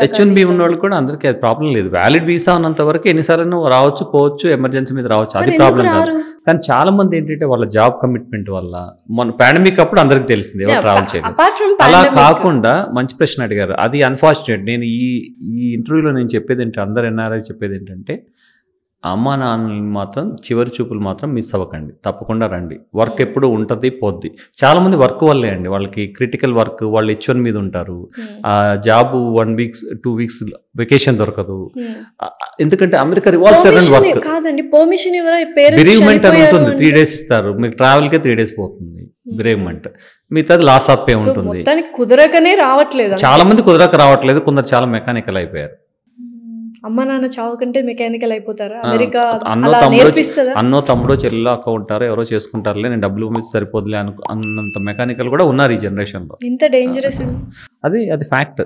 H1B ఉన్న వాళ్ళు కూడా అందరికీ అది ప్రాబ్లం లేదు. వ్యాలిడ్ వీసా ఉన్నంత వరకు ఎన్నిసార్లు రావచ్చు, పోవచ్చు, ఎమర్జెన్సీ మీద రావచ్చు, అది ప్రాబ్లం కాదు. కానీ చాలా మంది ఏంటంటే వాళ్ళ జాబ్ కమిట్మెంట్ వల్ల, మన పాండమిక్ అప్పుడు అందరికి తెలిసింది ఎవరు ట్రావెల్ చేయలేదు. అలా కాకుండా మంచి ప్రశ్న అడిగారు, అది అన్ఫార్చునేట్. నేను ఈ ఇంటర్వ్యూలో నేను చెప్పేది ఏంటంటే, అందరు ఎన్ఆర్ఐ చెప్పేది ఏంటంటే అమ్మా నాన్నని మాత్రం చివరి చూపులు మాత్రం మిస్ అవ్వకండి, తప్పకుండా రండి. వర్క్ ఎప్పుడు ఉంటుంది పోద్ది. చాలామంది వర్క్ వల్లే అండి, వాళ్ళకి క్రిటికల్ వర్క్, వాళ్ళు H1 మీద ఉంటారు, ఆ జాబ్ 1 వీక్ 2 వీక్స్ వెకేషన్ దొరకదు. ఎందుకంటే అమెరికా రివాల్వ్స్ అరౌండ్ వర్క్. కాదండి, పర్మిషన్ ఇవ్వరా? బిరేవ్మెంట్ అని ఉంటుంది, 3 days ఇస్తారు. మీకు ట్రావెల్కే 3 days పోతుంది బిరేవ్మెంట్. మిగతాది లాస్ ఆఫ్ పే ఉంటుంది. కుదరకనే రావట్లేదు, చాలా మంది కుదరక రావట్లేదు, కొందరు చాలా మెకానికల్ అయిపోయారు. అమ్మ నాన్న చావు కంటే మెకానికల్ అయిపోతారా? అమెరికా అన్నో తమ్ముడో చెల్లెలో అక్క ఉంటారో ఎవరో చేసుకుంటారులే, నేను డబ్బులు మీద సరిపోదులే అన్నంత మెకానికల్ కూడా ఉన్నారు ఈ జనరేషన్ లో. ఇంత డేంజరస్ అది fact.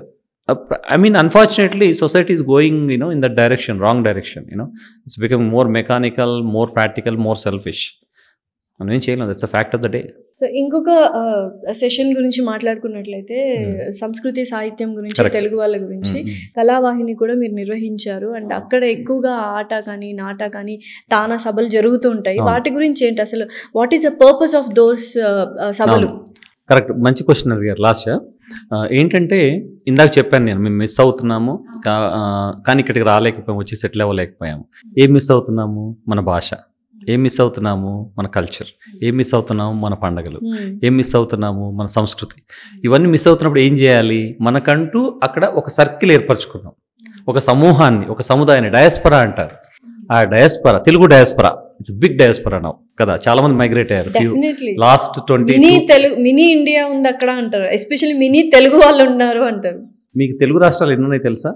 I mean, unfortunately, society is going, in that direction, wrong direction. It's becoming more mechanical, more practical, more selfish. మనం ఏం చేయలేం, that's a fact of the day. So ఇంకొక సెషన్ గురించి మాట్లాడుకున్నట్లయితే సంస్కృతి సాహిత్యం గురించి, తెలుగు వాళ్ళ గురించి కళావాహిని కూడా మీరు నిర్వహించారు. అండ్ అక్కడ ఎక్కువగా ఆట కానీ నాట కానీ తానా సభలు జరుగుతూ ఉంటాయి. వాటి గురించి ఏంటి అసలు? What is the purpose of those సభలు? కరెక్ట్, మంచి క్వశ్చన్ అడిగారు లాస్ట్. ఏంటంటే ఇందాక చెప్పాను నేను, మేము మిస్ అవుతున్నాము కానీ ఇక్కడికి రాలేకపోయాము, వచ్చి సెటిల్ అవ్వలేకపోయాము. ఏం మిస్ అవుతున్నాము? మన భాష. ఏం మిస్ అవుతున్నాము? మన కల్చర్. ఏం మిస్ అవుతున్నాము? మన పండగలు. ఏం మిస్ అవుతున్నాము? మన సంస్కృతి. ఇవన్నీ మిస్ అవుతున్నప్పుడు ఏం చేయాలి? మనకంటూ అక్కడ ఒక సర్కిల్ ఏర్పరచుకున్నాం, ఒక సమూహాన్ని, ఒక సముదాయాన్ని, డయాస్పరా అంటారు. ఆ డయాస్పరా, తెలుగు డయాస్పరా, ఇట్స్ బిగ్ డయాస్పరా నౌ కదా, చాలా మంది మైగ్రేట్ అయ్యారు లాస్ట్ 20. మినీ ఇండియా ఉంది అక్కడ అంటారు, ఎస్పెషల్లీ మినీ తెలుగు వాళ్ళు ఉన్నారు అంటారు. మీకు తెలుగు రాష్ట్రాలు ఎన్ని ఉన్నాయి తెలుసా?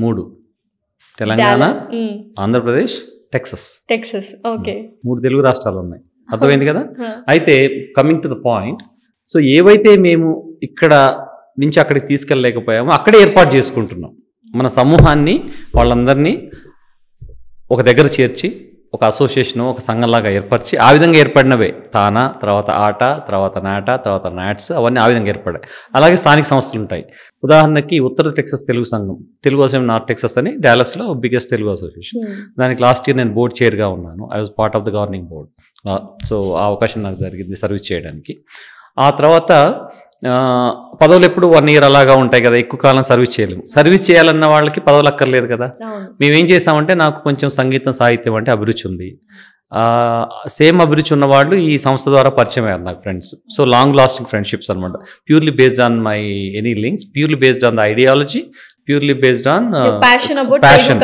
3: తెలంగాణ, ఆంధ్రప్రదేశ్, టెక్సస్. ఓకే, 3 తెలుగు రాష్ట్రాలు ఉన్నాయి. అర్థమైంది కదా. అయితే coming to the point, so ఏవైతే మేము ఇక్కడ నుంచి అక్కడికి తీసుకెళ్ళలేకపోయామో అక్కడే ఏర్పాటు చేసుకుంటున్నాం మన సమూహాన్ని, వాళ్ళందరినీ ఒక దగ్గర చేర్చి ఒక అసోసియేషన్, ఒక సంఘంలాగా ఏర్పరిచి, ఆ విధంగా ఏర్పడినవే తానా, తర్వాత ఆట, తర్వాత నాట, తర్వాత నాట్స్, అవన్నీ ఆ విధంగా ఏర్పడాయి. అలాగే స్థానిక సంస్థలు ఉంటాయి. ఉదాహరణకి ఉత్తర టెక్సస్ తెలుగు సంఘం, తెలుగు అసోసియేషన్ నార్త్ టెక్సస్ అని డాలస్లో బిగ్గెస్ట్ తెలుగు అసోసియేషన్. దానికి లాస్ట్ ఇయర్ నేను బోర్డ్ చైర్గా ఉన్నాను. I was part of the governing board. So ఆ అవకాశం నాకు జరిగింది సర్వీస్ చేయడానికి. ఆ తర్వాత పదవులు ఎప్పుడు 1 year అలాగా ఉంటాయి కదా, ఎక్కువ కాలం సర్వీస్ చేయలేము. సర్వీస్ చేయాలన్న వాళ్ళకి పదవులు అక్కర్లేదు కదా. మేమేం చేసామంటే, నాకు కొంచెం సంగీతం సాహిత్యం అంటే అభిరుచి ఉంది. సేమ్ అభిరుచి ఉన్న వాళ్ళు ఈ సంస్థ ద్వారా పరిచయం అయ్యారు నాకు friends. So long lasting friendships అనమాట. Purely based on my any links, purely based on the ideology, purely based on passion,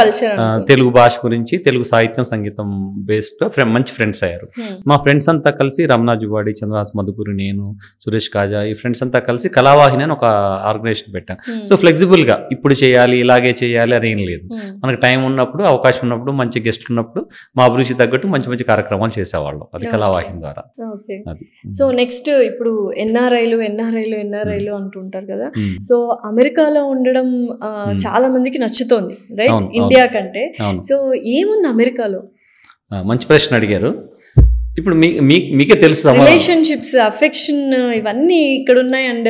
Telugu భాష గురించి, తెలుగు సాహిత్యం సంగీతం బేస్డ్ మంచి ఫ్రెండ్స్ అయ్యారు. మా ఫ్రెండ్స్ అంతా కలిసి రమణ జువాడి, చంద్రహాస్ మధుగురు, నేను, సురేష్ కాజా, ఈ ఫ్రెండ్స్ అంతా కలిసి కళావాహిని అని ఒక ఆర్గనైజేషన్ పెట్టాం. సో ఫ్లెక్సిబుల్గా ఇప్పుడు చేయాలి, ఇలాగే చేయాలి అని ఏం లేదు. మనకు టైం ఉన్నప్పుడు, అవకాశం ఉన్నప్పుడు, మంచి గెస్ట్ ఉన్నప్పుడు మా అభిరుచి తగ్గట్టు మంచి మంచి కార్యక్రమాలు చేసేవాళ్ళం. అది కళావాహిని ద్వారా. సో నెక్స్ట్ ఇప్పుడు ఎన్ఆర్ఐలు అంటుంటారు కదా. సో అమెరికాలో ఉండడం చాలా మందికి నచ్చుతోంది, రైట్, ఇండియా కంటే. సో ఏముంది అమెరికాలో? మంచి ప్రశ్న అడిగారు. ఇప్పుడు మీకే తెలుసు, రిలేషన్షిప్స్, అఫెక్షన్, ఇవన్నీ ఇక్కడ ఉన్నాయి. అండ్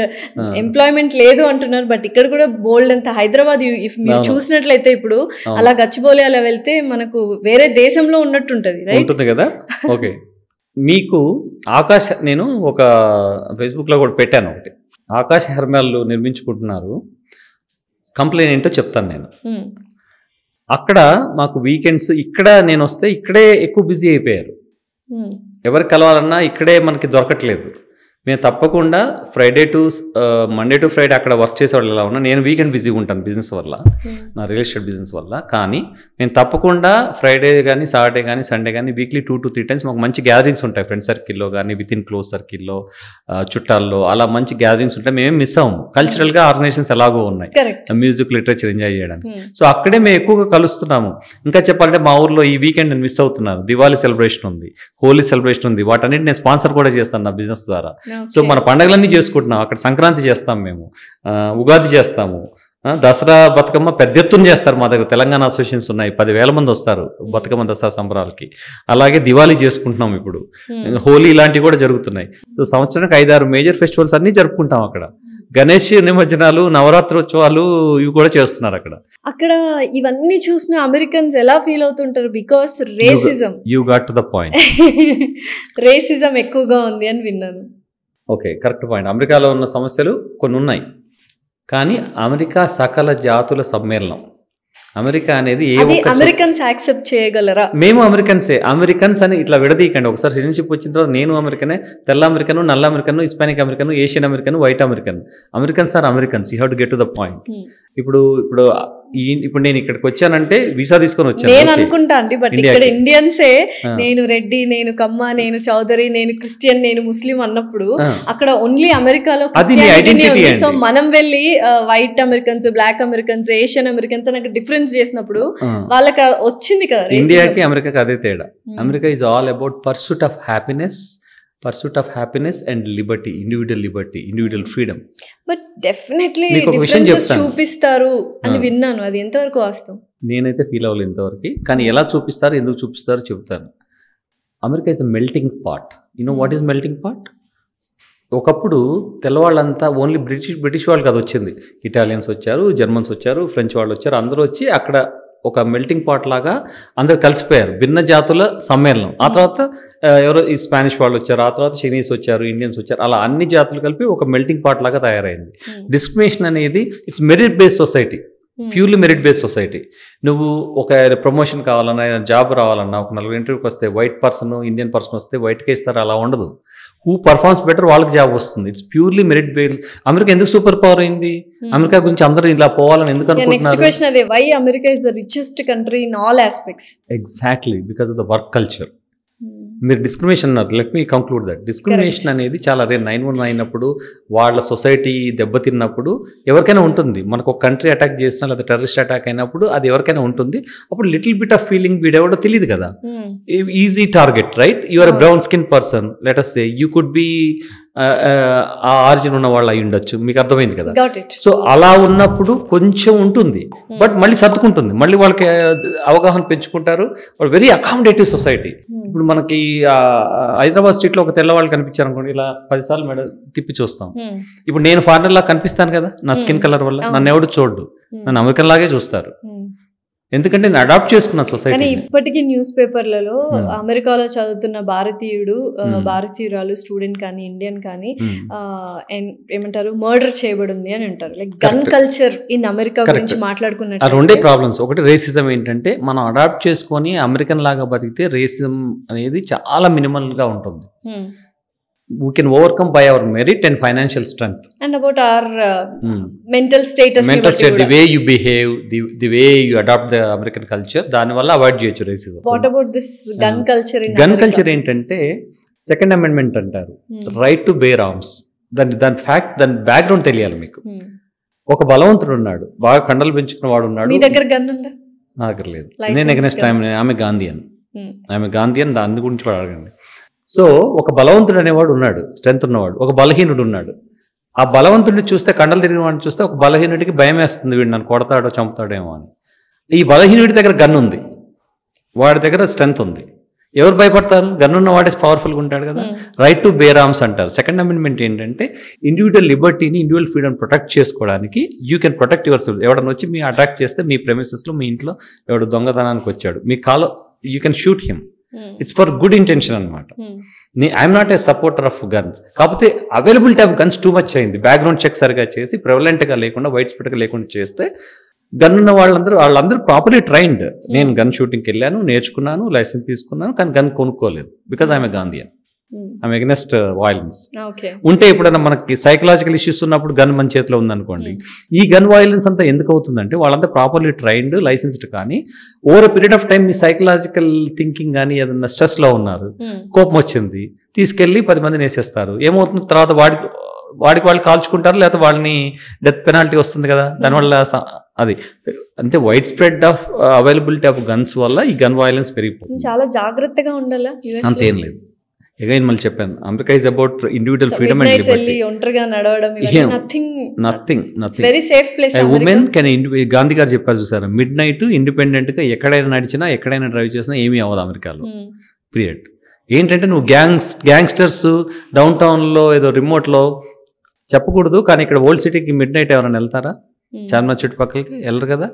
ఎంప్లాయ్మెంట్ లేదు అంటున్నారు, బట్ ఇక్కడ కూడా బోల్డ్ అంత. హైదరాబాద్ ఇఫ్ మీరు చూసినట్లయితే ఇప్పుడు అలా గచ్చిబౌలి అలా వెళ్తే మనకు వేరే దేశంలో ఉన్నట్టుంటది, రైట్? ఉంటుంది కదా. ఓకే, మీకు నేను ఒక ఫేస్బుక్లో కూడా పెట్టాను ఒకటి. ఆకాశ హెర్మేలు నిర్మించుకుంటున్నారు, కంప్లైంట్ ఏంటో చెప్తాను నేను. అక్కడ మాకు వీకెండ్స్, ఇక్కడ నేను వస్తే ఇక్కడే ఎక్కువ బిజీ అయిపోయారు. ఎవరికి కలవాలన్నా ఇక్కడే మనకి దొరకట్లేదు. మేము తప్పకుండా మండే టు ఫ్రైడే అక్కడ వర్క్ చేసేవాళ్ళు ఎలా ఉన్నా, నేను వీకెండ్ బిజీగా ఉంటాను బిజినెస్ వల్ల, నా రియల్ ఎస్టేట్ బిజినెస్ వల్ల. కానీ నేను తప్పకుండా ఫ్రైడే కానీ, సాటర్డే కానీ, సండే కానీ వీక్లీ 2 to 3 times మాకు మంచి గ్యాదరింగ్స్ ఉంటాయి. ఫ్రెండ్ సర్కిల్లో కానీ, విత్ ఇన్ క్లోజ్ సర్కిల్లో, చుట్టాల్లో, అలా మంచి గ్యాదరింగ్స్ ఉంటాయి. మేమేం మిస్ అవ్వము. కల్చరల్గా ఆర్గనైజేషన్స్ ఎలాగో ఉన్నాయి, మ్యూజిక్, లిటరేచర్ ఎంజాయ్ చేయడానికి. సో అక్కడే మేము ఎక్కువగా కలుస్తున్నాము. ఇంకా చెప్పాలంటే మా ఊర్లో ఈ వీకెండ్ నేను మిస్ అవుతున్నాను. దివాళీ సెలబ్రేషన్ ఉంది, హోలీ సెలబ్రేషన్ ఉంది. వాటన్నిటి నేను స్పాన్సర్ కూడా చేస్తాను నా బిజినెస్ ద్వారా. సో మన పండుగలన్నీ చేసుకుంటున్నాం. అక్కడ సంక్రాంతి చేస్తాం, మేము ఉగాది చేస్తాము, దసరా బతుకమ్మ పెద్ద ఎత్తున చేస్తారు. మా దగ్గర తెలంగాణ అసోసియేషన్స్ ఉన్నాయి, 10,000 మంది వస్తారు బతుకమ్మ దసరా సంబరాలకి. అలాగే దివాళీ చేసుకుంటున్నాం, ఇప్పుడు హోలీ ఇలాంటివి కూడా జరుగుతున్నాయి. సో సంవత్సరానికి 5-6 మేజర్ ఫెస్టివల్స్ అన్ని జరుపుకుంటాం అక్కడ. గణేష్ నిమజ్జనాలు, నవరాత్రోత్సవాలు ఇవి కూడా చేస్తున్నారు అక్కడ. అక్కడ ఇవన్నీ చూసిన అమెరికన్స్ ఎలా ఫీల్ అవుతుంటారు? Because racism, you got to the point, racism ఎక్కువగా ఉంది అని విన్నాను. Okay, correct point. అమెరికాలో ఉన్న సమస్యలు కొన్ని ఉన్నాయి, కానీ అమెరికా సకల జాతుల సమ్మేళనం. అమెరికా అనేది అది అమెరికన్స్ యాక్సెప్ట్ చేయగలరా? మేము అమెరికన్స్ అని ఇట్లా విడదీయకండి. ఒకసారి సిటిజన్షిప్ వచ్చిన తర్వాత నేను అమెరికనే, తెల్ల అమెరికను, నల్ల American, Hispanic American, Asian American, white American. Americans are Americans. You have to get to the point. ఇప్పుడు నేను ఇక్కడికి వచ్చానంటే వీసా తీసుకొని వచ్చాను. నేను అనుకుంటా అండి, బట్ ఇక్కడ ఇండియన్సే నేను రెడ్డి, నేను కమ్మ, నేను చౌదరి, నేను క్రిస్టియన్, నేను ముస్లిం అన్నప్పుడు అక్కడ ఓన్లీ అమెరికాలో క్రిస్టియానిటీ ఉంది. సో మనం వెళ్ళి white Americans, black Americans, Asian Americans అని డిఫరెన్స్ చేసినప్పుడు వాళ్ళకి వచ్చింది కదా. ఇండియాకి అమెరికాకి అదే తేడా. America is all about pursuit of happiness and liberty, individual freedom. But definitely differences చూపిస్తారు అని విన్నాను. అది ఎంతవరకు వాస్తవం? నేనైతే ఫీల్ అవ్వలేదు ఇంతవరకు. కానీ ఎలా చూపిస్తారు, ఎందుకు చూపిస్తారో చెప్తాను. America is a melting pot. You know what is melting pot? ఒకప్పుడు తెల్లవాళ్ళంతా ఓన్లీ బ్రిటిష్ వాళ్ళు కదా వచ్చింది. ఇటాలియన్స్ వచ్చారు, జర్మన్స్ వచ్చారు, ఫ్రెంచ్ వాళ్ళు వచ్చారు. అందరూ వచ్చి అక్కడ ఒక మెల్టింగ్ పాట్ లాగా అందరు కలిసిపోయారు. భిన్న జాతుల సమ్మేళనం. ఆ తర్వాత ఎవరో ఈ స్పానిష్ వాళ్ళు వచ్చారు, ఆ తర్వాత చైనీస్ వచ్చారు, ఇండియన్స్ వచ్చారు. అలా అన్ని జాతులు కలిపి ఒక మెల్టింగ్ పాట్ లాగా తయారైంది. డిస్క్రిమినేషన్ అనేది it's merit based society, purely merit based society. నువ్వు ఒక ప్రమోషన్ కావాలన్నా, జాబ్ రావాలన్నా, ఒక 4 ఇంటర్వ్యూకి వస్తే వైట్ పర్సన్, ఇండియన్ పర్సన్ వస్తే వైట్కి ఇస్తారు. అలా ఉండదు. హూ పర్ఫార్మ్స్ బెటర్ వాళ్ళకి జాబ్ వస్తుంది. It's purely merit based. America ఎందుకు సూపర్ పవర్ అయింది? అమెరికా గురించి అందరూ ఇలా పోవాలని ఎందుకు అనుకుంటున్నారు? Why America is the richest country in all aspects? Exactly because of the work culture. మీరు డిస్క్రిమినేషన్ అన్నారు. Let me conclude that discrimination అనేది చాలా రేర్. 9/11 అయినప్పుడు, వాళ్ళ సొసైటీ దెబ్బతిన్నప్పుడు ఎవరికైనా ఉంటుంది. మనకు ఒక కంట్రీ అటాక్ చేసినా లేదా టెర్రరిస్ట్ అటాక్ అయినప్పుడు అది ఎవరికైనా ఉంటుంది. అప్పుడు లిటిల్ బిట్ ఆఫ్ ఫీలింగ్ వీడెవడో తెలియదు కదా. Easy target, right? You are brown skin person, let us say you could be ఆ ఆరిజిన్ ఉన్న వాళ్ళు అయి ఉండొచ్చు. మీకు అర్థమైంది కదా. సో అలా ఉన్నప్పుడు కొంచెం ఉంటుంది, బట్ మళ్ళీ సర్దుకుంటుంది. మళ్ళీ వాళ్ళకి అవగాహన పెంచుకుంటారు. వాళ్ళు వెరీ అకామిడేటివ్ సొసైటీ. ఇప్పుడు మనకి హైదరాబాద్ స్ట్రీట్లో ఒక తెల్లవాళ్ళు కనిపించారు అనుకోండి, ఇలా 10 సార్లు మెడ తిప్పి చూస్తాం. ఇప్పుడు నేను ఫారినర్ లాగా కనిపిస్తాను కదా నా స్కిన్ కలర్ వల్ల. నన్ను ఎవడు చూడు, నన్ను అమెరికన్ లాగే చూస్తారు. ఎందుకంటే నేను అడాప్ట్ చేసుకున్న సొసైటీ. కానీ ఇప్పటికీ న్యూస్ పేపర్లలో అమెరికాలో చదువుతున్న భారతీయురాలు స్టూడెంట్ కానీ ఇండియన్ కానీ ఏమంటారు మర్డర్ చేయబడింది అని అంటారు. Like gun culture in America గురించి మాట్లాడుకున్నట్టు రెండే ప్రాబ్లమ్స్. ఒకటి రేసిజం. ఏంటంటే మనం అడాప్ట్ చేసుకొని అమెరికన్ లాగా బతికితే రేసిజం అనేది చాలా మినిమల్ గా ఉంటుంది. We can overcome by our merit and financial strength. And about our mental status. The way you behave, the way you adopt the American culture, దాని వల్ల అవాయిడ్ చేయొచ్చు racism. What about this gun culture in Gun culture ఏంటంటే second amendment అంటారు. Right to bear arms. దాని fact, దాని background తెలియాలి మీకు. ఒక బలవంతుడు ఉన్నాడు, బాగా కండలు పెంచుకున్న వాడు ఉన్నాడు. మీ దగ్గర గన్ ఉందా? నా దగ్గర లేదు. నేను ఎగనెస్ట్ ఆమె గాంధీయన్ దాని గురించి కూడా అడగండి. సో ఒక బలవంతుడు అనేవాడు ఉన్నాడు, స్ట్రెంత్ ఉన్నవాడు. ఒక బలహీనుడు ఉన్నాడు. ఆ బలవంతుడిని చూస్తే, కండలు తిరిగిన వాడిని చూస్తే ఒక బలహీనుడికి భయం వేస్తుంది, వీడు నన్ను కొడతాడో చంపుతాడేమో అని. ఈ బలహీనుడి దగ్గర గన్ ఉంది, వాడి దగ్గర స్ట్రెంత్ ఉంది. ఎవరు భయపడతారు? గన్ ఉన్న వాడే పవర్ఫుల్గా ఉంటాడు కదా. రైట్ టు బేర్ ఆర్మ్స్ అంటారు. సెకండ్ అమెండ్మెంట్ ఏంటంటే ఇండివిజువల్ లిబర్టీని, ఇండివిజువల్ ఫ్రీడమ్ ప్రొటెక్ట్ చేసుకోవడానికి you can protect your self. ఎవడన్నా వచ్చి మీ అటాక్ చేస్తే, మీ ప్రెమిసెస్లో మీ ఇంట్లో ఎవడు దొంగతనానికి వచ్చాడు, మీ కాలో you can shoot him. It's for good intention అనమాట. I'm not a supporter of guns. కాకపోతే availability of guns too much అయింది. బ్యాక్గ్రౌండ్ చెక్ సరిగా చేసి, ప్రెవలెంట్గా లేకుండా, వైడ్ స్ప్రెడ్గా లేకుండా చేస్తే గన్ ఉన్న వాళ్ళందరూ ప్రాపర్లీ ట్రైన్డ్. నేను గన్ షూటింగ్కి వెళ్ళాను, నేర్చుకున్నాను, లైసెన్స్ తీసుకున్నాను, కానీ గన్ కొనుక్కోలేదు. Because I'm a Gandhian. I'm against violence. ఉంటే ఎప్పుడైనా మనకి సైకలాజికల్ ఇష్యూస్ ఉన్నప్పుడు గన్ మన చేతిలో ఉందనుకోండి, ఈ గన్ వయలెన్స్ అంతా ఎందుకు అవుతుందంటే వాళ్ళంతా ప్రాపర్లీ ట్రైన్డ్, లైసెన్స్డ్. కానీ over period of time me psychological thinking కానీ ఏదన్నా స్ట్రెస్లో ఉన్నారు, కోపం వచ్చింది, తీసుకెళ్ళి 10 మందిని వేసేస్తారు. ఏమవుతుంది తర్వాత? వాడికి వాళ్ళు కాల్చుకుంటారు, లేకపోతే వాళ్ళని డెత్ పెనాల్టీ వస్తుంది కదా. దానివల్ల అది అంటే wide spread of availability of guns వల్ల ఈ గన్ వయలెన్స్ పెరిగిపోతుంది. చాలా జాగ్రత్తగా ఉండాలా? అంతేం లేదు. అగైన్ మళ్ళీ చెప్పాను, America is about individual freedom and Liberty. Nothing. Very safe place. Women can, Gandhi గారు చెప్పారు చూసారా, మిడ్ నైట్ ఇండిపెండెంట్ గా ఎక్కడైనా నడిచినా, ఎక్కడైనా డ్రైవ్ చేసినా ఏమీ అవ్వదు అమెరికాలో. పీరియడ్. ఏంటంటే నువ్వు గ్యాంగ్స్టర్స్ డౌన్ టౌన్లో ఏదో రిమోట్లో చెప్పకూడదు, కానీ ఇక్కడ ఓల్డ్ సిటీకి మిడ్ నైట్ ఎవరైనా వెళ్తారా? చార్మినార్ చుట్టుపక్కలకి వెళ్ళరు కదా.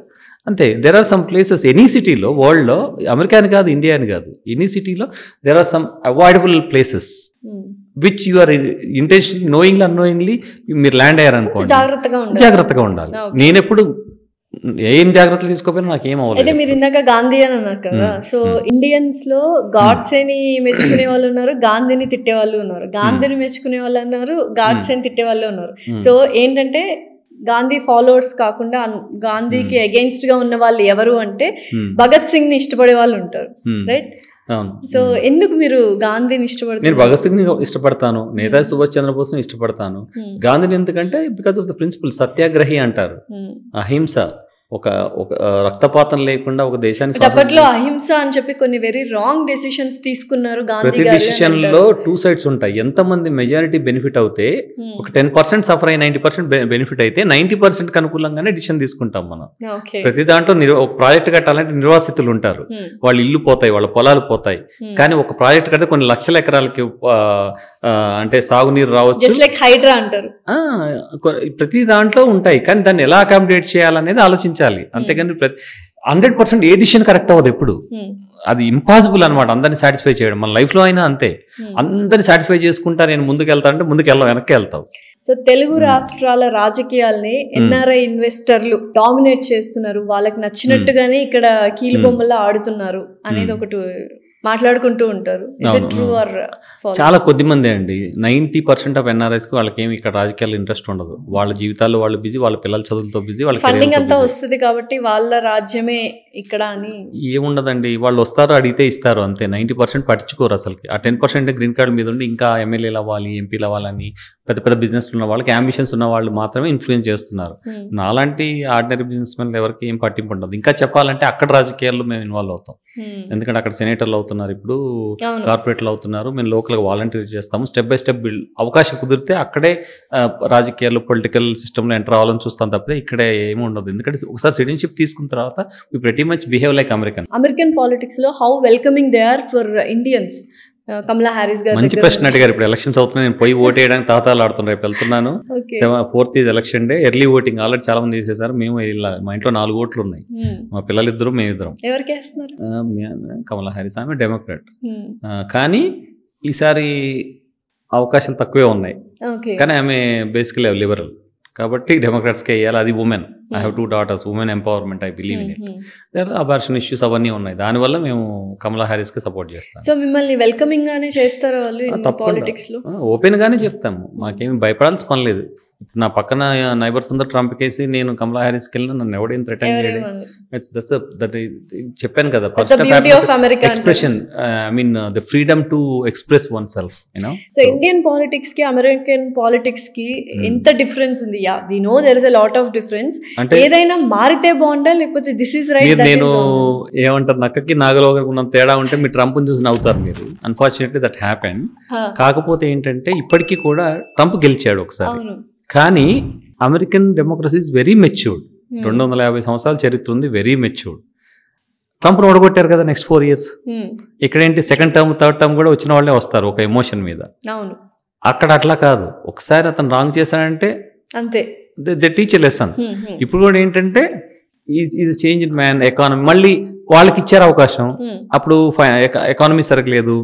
అంతే. There are some places any సిటీలో, వరల్డ్లో, అమెరికా అని కాదు, ఇండియా అని కాదు, ఎనీ సిటీలో there are some avoidable places which you are intention knowingly unknowingly మీరు ల్యాండ్ అయ్యారనుకోండి, జాగ్రత్తగా ఉండాలి. నేనెప్పుడు ఏం జాగ్రత్తలు తీసుకోపోయినా నాకేం అయితే అవ్వలేదు. మీరు ఇందాక గాంధీ అని అన్నారు కదా, సో ఇండియన్స్ లో గాడ్సేని మెచ్చుకునే వాళ్ళు ఉన్నారు, గాంధీని తిట్టే వాళ్ళు ఉన్నారు, గాంధీని మెచ్చుకునే వాళ్ళు అన్నారు, గాడ్సేని తిట్టే వాళ్ళు ఉన్నారు. సో ఏంటంటే గాంధీ ఫాలోవర్స్ కాకుండా గాంధీకి అగెయిన్స్ట్ గా ఉన్న వాళ్ళు ఎవరు అంటే భగత్ సింగ్ ని ఇష్టపడే వాళ్ళు ఉంటారు, రైట్? సో ఎందుకు మీరు గాంధీని ఇష్టపడతారు? నేను భగత్ సింగ్ ని ఇష్టపడతాను, నేతాజీ సుభాష్ చంద్రబోస్ ని ఇష్టపడతాను. గాంధీని ఎందుకంటే బికాస్ ఆఫ్ ద ప్రిన్సిపల్, సత్యాగ్రహి అంటారు, అహింస, ఒక రక్తపాతం లేకుండా ఒక దేశానికి. అప్పట్లో అహింస అని చెప్పి కొన్ని వెరీ రాంగ్ డెసిషన్స్ తీసుకున్నారు గాంధీ ప్రతి డెసిషన్ లో 2 sides ఉంటాయి. ఎంతమంది మెజారిటీ బెనిఫిట్ అవుతే ఒక 10% సఫర్ అయ్యి 90% బెనిఫిట్ అయితే 90% అనుకూలంగానే డిసిషన్ తీసుకుంటాం మనం. ప్రతి దాంట్లో ఒక ప్రాజెక్ట్ కట్టాలంటే నిర్వాసితులు ఉంటారు, వాళ్ళ ఇల్లు పోతాయి, వాళ్ళ పొలాలు పోతాయి. కానీ ఒక ప్రాజెక్ట్ కడితే కొన్ని లక్షల ఎకరాలకి అంటే సాగునీరు రావచ్చు, హైడ్రా అంటారు. ప్రతి దాంట్లో ఉంటాయి, కానీ దాన్ని ఎలా అకామిడేట్ చేయాలనేది ఆలోచించాలి. అంతేగాని 100% ఏ డిసిషన్ కరెక్ట్ అవ్వదు ఎప్పుడు, అది ఇంపాసిబుల్ అనమాట అందరిని సాటిస్ఫై చేయడం. మన లైఫ్ లో అయినా అంతే, అందరిని సాటిస్ఫై చేసుకుంటా నేను ముందుకు వెళ్తానంటే ముందుకు వెనక్కి వెళ్తావు. సో తెలుగు రాష్ట్రాల రాజకీయాల్ని ఎన్ఆర్ఐ ఇన్వెస్టర్లు డామినేట్ చేస్తున్నారు, వాళ్ళకి నచ్చినట్టుగానే ఇక్కడ కీలుబొమ్మలా ఆడుతున్నారు అనేది ఒకటి మాట్లాడుకుంటూ ఉంటారు. చాలా కొద్ది మంది అండి, 90% ఆఫ్ NRIs కి వాళ్ళకి ఏమి ఇక్కడ రాజకీయాలు ఇంట్రెస్ట్ ఉండదు. వాళ్ళ జీవితాల్లో వాళ్ళు బిజీ, వాళ్ళ పిల్లల చదువులతో బిజీ, వాళ్ళ ఫండింగ్ అంతా వస్తుంది కాబట్టి వాళ్ళ రాజ్యమే ఇక్కడ అని ఏముండదండి. వాళ్ళు వస్తారు, అడిగితే ఇస్తారు అంతే. 90% పట్టించుకోరు అసలుకి. ఆ 10% గ్రీన్ కార్డు మీద ఉండి ఇంకా ఎమ్మెల్యేలు అవ్వాలి, ఎంపీలు అవ్వాలని పెద్ద పెద్ద బిజినెస్ ఉన్న వాళ్ళకి, అంబిషన్స్ ఉన్న వాళ్ళు మాత్రమే ఇన్ఫ్లుయెన్స్ చేస్తున్నారు. నాలాంటి ఆర్డినరీ బిజినెస్ మెన్ ఎవరికి ఏం పట్టింపు ఉండదు. ఇంకా చెప్పాలంటే అక్కడ రాజకీయాల్లో మేము ఇన్వాల్వ్ అవుతాం, ఎందుకంటే అక్కడ సెనేటర్లు అవుతున్నారు, ఇప్పుడు కార్పొరేట్లు అవుతున్నారు, మేము లోకల్గా వాలంటీర్ చేస్తాము. స్టెప్ బై స్టెప్ బిల్డ్ అవకాశం కుదిరితే అక్కడే రాజకీయాలు పొలిటికల్ సిస్టంలో ఎంటర్ అవ్వాలని చూస్తాం తప్పితే ఇక్కడే ఏమి ఉండదు. ఎందుకంటే ఒకసారి సిటిజన్షిప్ తీసుకున్న తర్వాత we pretty much behave like American politics లో. How welcoming they are for Indians? Kamala Harris garu మంచి ప్రశ్న అడిగారు. ఇప్పుడు ఎలక్షన్స్ అవుతున్నాయి, నేను పోయి ఓట్ వేయడానికి తాతాలు ఆడుతున్నాను. రేపు వెళ్తున్నాను, 4th election day, early voting already చాలా మంది చేసేసారు. మేము మా ఇంట్లో 4 ఓట్లు ఉన్నాయి, మా పిల్లలిద్దరు, మేమిద్దరం. కమలా హ్యారిస్ ఆమె డెమోక్రాట్, కానీ ఈసారి అవకాశాలు తక్కువే ఉన్నాయి. కానీ ఆమె బేసికలీ లిబరల్ కాబట్టి డెమోక్రాట్స్కే వేయాలి. అది women, I have 2 daughters, women empowerment, I believe in it. Abortion issues అవన్నీ ఉన్నాయి, దానివల్ల మేము కమలా హ్యారిస్ కి సపోర్ట్ చేస్తాం. సో మిమ్మల్ని వెల్కమింగ్ గానే చేస్తారా వాళ్ళు పాలిటిక్స్ లో? ఓపెన్ గానే చెప్తాము, మాకేమి భయపడాల్సిన పని లేదు. ఇప్పుడు నా పక్కన నైబర్స్ అందరూ ట్రంప్ కేసి నేను కమలా హ్యారిస్ కి వెళ్ళిన నన్ను ఎవడేం థ్రెటన్ చేయలేదు. చెప్పాను కదా, expression, I mean the freedom to express one self. So Indian politics కి అమెరికన్ పాలిటిక్స్ కి ఎంత డిఫరెన్స్ ఉంది? Yeah, we know there is a lot of difference. అంటే ఏదైనా మారితే బాగుండా, లేకపోతే దిస్ ఇస్ రైట్? నేను ఏమంటారు, నక్కకి నాగలోకి ఉన్న తేడా ఉంటే మీరు ట్రంప్ చూసి నవ్వుతారు మీరు. Unfortunately that happen. కాకపోతే ఏంటంటే ఇప్పటికీ కూడా ట్రంప్ గెలిచాడు ఒకసారి, కానీ American democracy is very matured. 250 సంవత్సరాల చరిత్ర ఉంది, వెరీ మెచ్యూర్డ్. ట్రంప్ ఓడగొట్టారు కదా నెక్స్ట్ 4 years. ఇక్కడేంటి సెకండ్ టర్మ్, థర్డ్ టర్మ్ కూడా వచ్చిన వాళ్ళే వస్తారు ఒక ఎమోషన్ మీద. అక్కడ అట్లా కాదు, ఒకసారి అతను రాంగ్ చేశాడంటే అంతే, దే టీచ్ ఎ లెసన్. ఇప్పుడు కూడా ఏంటంటే is change in man, economy మళ్ళీ వాళ్ళకి ఇచ్చారు అవకాశం. అప్పుడు ఎకానమీ సరిగ్లేదు.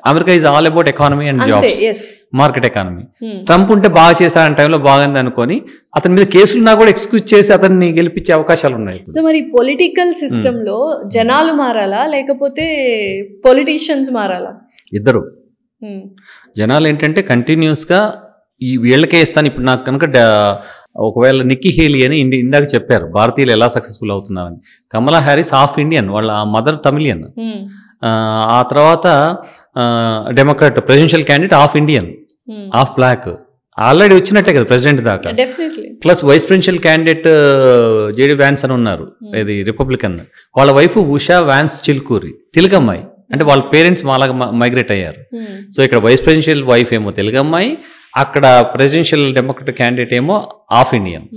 America is all about economy and jobs, market economy. Trump ఉంటే బాగా చేశాడని టైంలో బాగుంది అనుకొని అతని మీద కేసులున్నా కూడా ఎక్స్క్యూజ్ చేసి అతన్ని గెలిపించే అవకాశాలు ఉన్నాయి. సో మరి పొలిటికల్ సిస్టమ్ లో జనాలు మారాలా, లేకపోతే పొలిటీషియన్స్ మారాలా? ఇద్దరు. జనాలు ఏంటంటే కంటిన్యూస్ గా ఈ వీళ్ళకే ఇస్తాను. ఇప్పుడు నాకు కనుక ఒకవేళ నిక్కీ హేలీ అని ఇందాక చెప్పారు భారతీయులు ఎలా సక్సెస్ఫుల్ అవుతున్నారని. కమలా హ్యారిస్ హాఫ్ ఇండియన్, వాళ్ళ మదర్ తమిళియన్. ఆ తర్వాత Democrat presidential candidate half Indian, half black. Already వచ్చినట్టే కదా ప్రెసిడెంట్ దాకా. Plus vice presidential candidate JD Vance అని ఉన్నారు, ఇది రిపబ్లికన్. వాళ్ళ వైఫ్ ఉషా వ్యాన్స్ చిల్కూరి, తెలుగమ్మాయి. అంటే వాళ్ళ పేరెంట్స్ మాలాగా మైగ్రేట్ అయ్యారు. సో ఇక్కడ వైస్ ప్రెసిడెన్షియల్ వైఫ్ ఏమో తెలుగమ్మాయి, అక్కడ ప్రెసిడెన్షియల్ డెమోక్రటిక్ క్యాండిడేట్ ఏమో హాఫ్ ఇండియన్.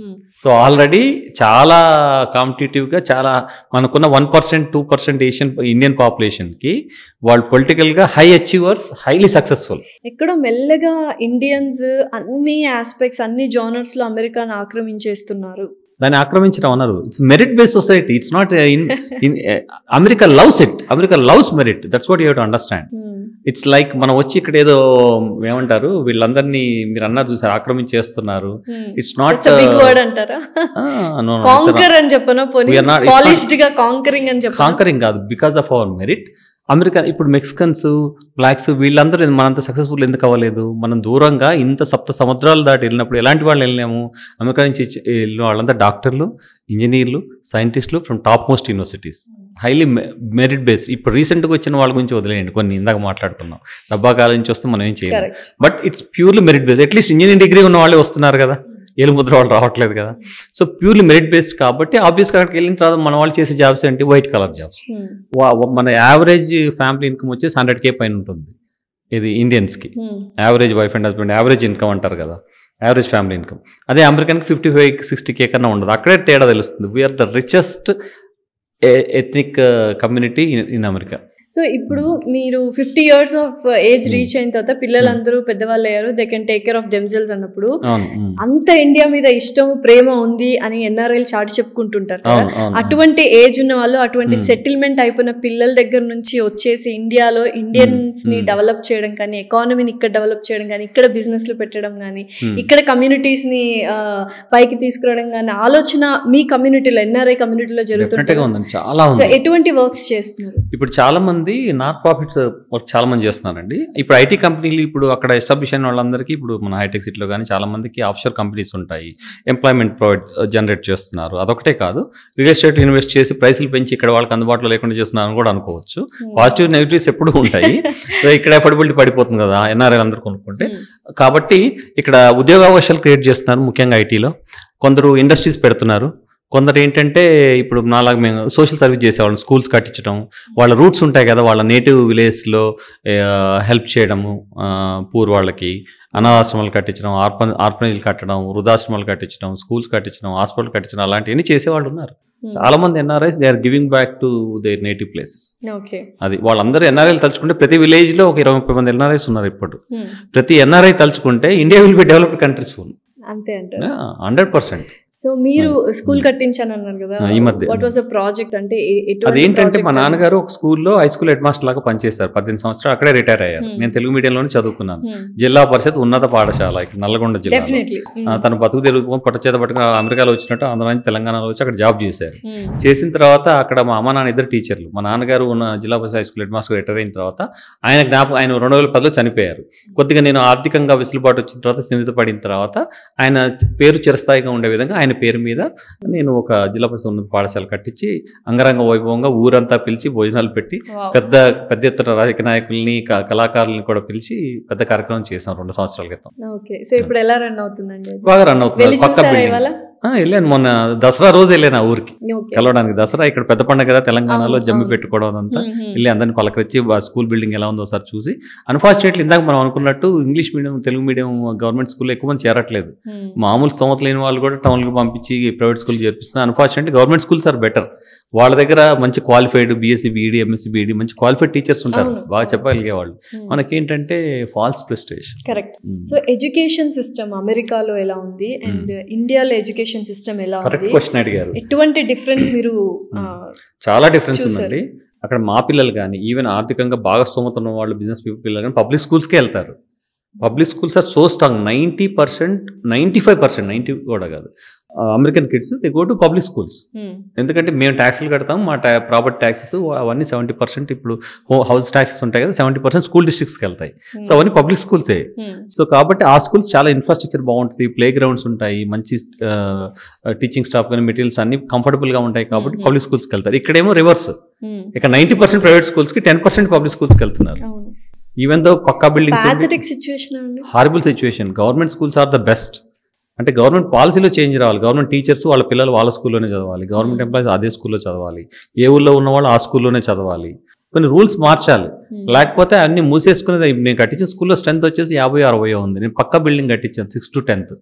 సో ఆల్రెడీ చాలా కాంపిటేటివ్గా, చాలా మనకున్న 1%, 2% ఇండియన్ పాపులేషన్కి వాళ్ళు పొలిటికల్గా హై అచీవర్స్, హైలీ సక్సెస్ఫుల్. ఎక్కడో మెల్లగా ఇండియన్స్ అన్ని ఆస్పెక్ట్స్, అన్ని జోనర్స్లో అమెరికాను ఆక్రమించేస్తున్నారు దాన్ని ఆక్రమించడం అన్నారు. It's merit based society. It's not in America loves it. America loves merit. That's what you have to understand. It's like మనం వచ్చి ఇక్కడ ఏదో ఏమంటారు వీళ్ళందరినీ మీరు అన్నారు చూసారు ఆక్రమించేస్తున్నారు. ఇట్స్ నాట్ అంటారా? కాంకర్ అని చెప్పనా? పాలిష్డ్ గా కాంకరింగ్ అని చెప్పాను. కాంకరింగ్ కాదు, because of our merit. America ఇప్పుడు మెక్సికన్స్, బ్లాక్స్ వీళ్ళందరూ మనంత సక్సెస్ఫుల్ ఎందుకు అవ్వలేదు? మనం దూరంగా ఇంత 7 సముద్రాలు దాటి వెళ్ళినప్పుడు ఎలాంటి వాళ్ళు వెళ్ళినాము? అమెరికా నుంచి వెళ్ళిన వాళ్ళంతా డాక్టర్లు, ఇంజనీర్లు, సైంటిస్టులు from top most universities, highly merit based. ఇప్పుడు రీసెంట్గా వచ్చిన వాళ్ళ గురించి వదిలేయండి, కొన్ని ఇందాక మాట్లాడుకున్నాం. డబ్బా కాలం నుంచి వస్తే మనం ఏం చేయలేం. But it's purely merit based. At least engineering degree ఉన్న వాళ్ళే వస్తున్నారు కదా, ఏలు ముద్ర వాళ్ళు రావట్లేదు కదా. సో ప్యూర్లీ మెరిట్ బేస్డ్ కాబట్టి ఆబ్వియస్గా అక్కడికి వెళ్ళిన తర్వాత మన వాళ్ళు చేసే జాబ్స్ ఏంటి? White colour jobs. మన యావరేజ్ ఫ్యామిలీ ఇన్కమ్ వచ్చేసి 100K పైన ఉంటుంది. ఇది ఇండియన్స్కి average wife and husband average income అంటారు కదా, యావరేజ్ ఫ్యామిలీ ఇన్కమ్. అదే అమెరికన్కి 55-60K కన్నా ఉండదు. అక్కడే తేడా తెలుస్తుంది. We're the richest ethnic community in America. So ఇప్పుడు మీరు 50 years ఆఫ్ ఏజ్ రీచ్ అయిన తర్వాత పిల్లలందరూ పెద్దవాళ్ళు అయ్యారు, they can take care of themselves అన్నప్పుడు అంత ఇండియా మీద ఇష్టం ప్రేమ ఉంది అని ఎన్ఆర్ఐలు చాటి చెప్పుకుంటుంటారు కదా. అటువంటి ఏజ్ ఉన్న వాళ్ళు, అటువంటి సెటిల్మెంట్ అయిపోయిన పిల్లల దగ్గర నుంచి వచ్చేసి ఇండియాలో ఇండియన్స్ ని డెవలప్ చేయడం కానీ, ఎకానమీని ఇక్కడ డెవలప్ చేయడం కానీ, ఇక్కడ బిజినెస్ లు పెట్టడం కానీ, ఇక్కడ కమ్యూనిటీస్ ని పైకి తీసుకురావడం కానీ ఆలోచన మీ కమ్యూనిటీలో, ఎన్ఆర్ఐ కమ్యూనిటీలో జరుగుతుంది. సో ఎటువంటి వర్క్స్ చేస్తున్నారు? ఇప్పుడు చాలా మంది నాట్ ప్రాఫిట్స్ వర్క్ చాలా మంది చేస్తున్నారండి. ఇప్పుడు ఐటీ కంపెనీలు ఇప్పుడు అక్కడ ఎస్టాబ్లిష్ అయిన వాళ్ళందరికీ ఇప్పుడు మన హైటెక్ సిటీలో కానీ చాలా మందికి ఆఫ్షోర్ కంపెనీస్ ఉంటాయి, ఎంప్లాయ్మెంట్ జనరేట్ చేస్తున్నారు. అదొకటే కాదు, రియల్ ఎస్టేట్ ఇన్వెస్ట్ చేసి ప్రైసులు పెంచి ఇక్కడ వాళ్ళకి అందుబాటులో లేకుండా చేస్తున్నారని కూడా అనుకోవచ్చు. పాజిటివ్ నెగిటివ్స్ ఎప్పుడూ ఉంటాయి. సో ఇక్కడ ఎఫర్డబిలిటీ పడిపోతుంది కదా ఎన్ఆర్ఐలు అందరూ కొనుక్కుంటే. కాబట్టి ఇక్కడ ఉద్యోగావకాశాలు క్రియేట్ చేస్తున్నారు, ముఖ్యంగా ఐటీలో. కొందరు ఇండస్ట్రీస్ పెడుతున్నారు. కొందరు ఏంటంటే ఇప్పుడు నాలాగా మేము సోషల్ సర్వీస్ చేసేవాళ్ళం, స్కూల్స్ కట్టించడం, వాళ్ళ రూట్స్ ఉంటాయి కదా, వాళ్ళ నేటివ్ విలేజ్లో హెల్ప్ చేయడము, పూర్ వాళ్ళకి అనాథాశ్రమాలు కట్టించడం, ఆర్ఫనేజ్లు కట్టడం, వృద్ధాశ్రమాలు కట్టించడం, స్కూల్స్ కట్టించడం, హాస్పిటల్ కట్టించడం, అలాంటివన్నీ చేసేవాళ్ళు ఉన్నారు. చాలా మంది NRIs they are giving back to their native places. అది వాళ్ళందరూ ఎన్ఆర్ఐలు తలుచుకుంటే ప్రతి విలేజ్ లో ఒక 20-30 మంది ఎన్ఆర్ఐస్ ఉన్నారు. ఇప్పుడు ప్రతి ఎన్ఆర్ఐ తలుచుకుంటే India will be developed countries full. అంతే అంటే 100%. సో మీరు స్కూల్ కట్టించాను అన్నారు కదా, ఈ మధ్య వాట్ వాస్ ద ప్రాజెక్ట్? అంటే అదేంటంటే మా నాన్నగారు ఒక స్కూల్లో హై స్కూల్ హెడ్ మాస్టర్ లాగా పనిచేశారు. 18 సంవత్సరాలు అక్కడే రిటైర్ అయ్యారు. నేను తెలుగు మీడియంలోనే చదువుకున్నాను. జిల్లా పరిషత్ ఉన్నత పాఠశాల నల్లగొండ జిల్లా. తను బతుకు తెలుగు పట్టచేత పట్టుకుని అమెరికాలో వచ్చినట్టు ఆంధ్ర నుంచి తెలంగాణలో వచ్చి అక్కడ జాబ్ చేశారు. చేసిన తర్వాత అక్కడ మా అమ్మ నాన్న ఇద్దరు టీచర్లు. మా నాన్నగారు ఉన్న Zilla Parishad high school head master retire అయిన తర్వాత ఆయన 2010లో చనిపోయారు. కొద్దిగా నేను ఆర్థికంగా వెసులుబాటు వచ్చిన తర్వాత, స్థిమిత పడిన తర్వాత ఆయన పేరు చిరస్థాయిగా ఉండే విధంగా ఆయన పేరు మీద నేను ఒక జిల్లా పరిషత్ ఉన్నత పాఠశాల కట్టించి అంగరంగ వైభవంగా ఊరంతా పిలిచి భోజనాలు పెట్టి పెద్ద ఎత్తున రాజకీయ నాయకుల్ని, కళాకారుల్ని కూడా పిలిచి పెద్ద కార్యక్రమం చేశాం 2 సంవత్సరాల క్రితం. బాగా రన్ అవుతుంది. పక్క వెళ్ళాను మొన్న దసరా రోజు వెళ్ళాను ఆ ఊరికి కలవడానికి. దసరా ఇక్కడ పెద్ద పండుగ కదా తెలంగాణలో, జమ్మి పెట్టుకోవడం అంతా వెళ్ళి అందరిని పలకరించి స్కూల్ బిల్డింగ్ ఎలా ఉందో ఒకసారి చూసి. అన్ఫార్చునేట్లీ ఇందాక మనం అనుకున్నట్టు English medium, Telugu medium government స్కూల్లో ఎక్కువ మంది చేరట్లేదు. మామూలు స్తోమత లేని వాళ్ళు కూడా టౌన్కి పంపించి ప్రైవేట్ స్కూల్ చేర్పిస్తున్నారు. Unfortunately government schools are better. వాళ్ళ దగ్గర మంచి qualified BSc BEd, MSc BEd మంచి క్వాలిఫైడ్ టీచర్స్ ఉంటారు, బాగా చెప్పగలిగే వాళ్ళు. మనకేంటంటే false prestige. Correct. So education system అమెరికాలో ఎలా ఉంది అండ్ ఇండియాలో ఎడ్యుకేషన్ సిస్టమ్ ఎలా ఉంది? క్వశ్చన్ అడిగారు. ఎటువంటి డిఫరెన్స్ మీరు? చాలా డిఫరెన్స్ ఉందండి. అక్కడ మా పిల్లలు కానీ, ఈవెన్ ఆర్థికంగా బాగా స్తోమత ఉన్న వాళ్ళు, బిజినెస్ పిల్లలు కానీ పబ్లిక్ స్కూల్స్కే వెళ్తారు. Public schools are so strong. 90%, 95%, 90 కూడా కాదు, American kids they go to public schools. ఎందుకంటే మేము ట్యాక్స్లు కడతాం, మా ప్రాపర్టీ ట్యాక్సెస్ అవన్నీ 70%. ఇప్పుడు హౌస్ ట్యాక్సెస్ ఉంటాయి కదా, 70% స్కూల్ డిస్ట్రిక్ట్స్కి వెళ్తాయి. సో అవన్నీ పబ్లిక్ స్కూల్సే. సో కాబట్టి ఆ స్కూల్స్ చాలా ఇన్ఫ్రాస్ట్రక్చర్ బాగుంటుంది, ప్లే గ్రౌండ్స్ ఉంటాయి, మంచి టీచింగ్ స్టాఫ్ కానీ మెటీరియల్స్ అన్ని కంఫర్టబుల్గా ఉంటాయి. కాబట్టి పబ్లిక్ స్కూల్స్కి వెళ్తారు. ఇక్కడేమో రివర్స్, ఇక్కడ 90% ప్రైవేట్ స్కూల్స్కి, 10% పబ్లిక్ స్కూల్స్కి వెళ్తున్నారు. ఈవెన్ దో పక్కా buildings, horrible situation. Government schools are the best. అంటే గవర్నమెంట్ పాలసీలో చేంజ్ రావాలి. గవర్నమెంట్ టీచర్స్ వాళ్ళ పిల్లలు వాళ్ళ స్కూల్లోనే చదవాలి, గవర్నమెంట్ ఎంప్లాయీస్ అదే స్కూల్లో చదవాలి, ఏ ఊళ్ళో ఉన్న వాళ్ళు ఆ స్కూల్లోనే చదవాలి. కొన్ని రూల్స్ మార్చాలి. లేకపోతే అన్ని మూసేసుకునేది. నేను కట్టించిన స్కూల్లో స్ట్రెంత్ వచ్చేసి 50-60 ఉంది. నేను పక్క బిల్డింగ్ కట్టించాను 6 to 10th.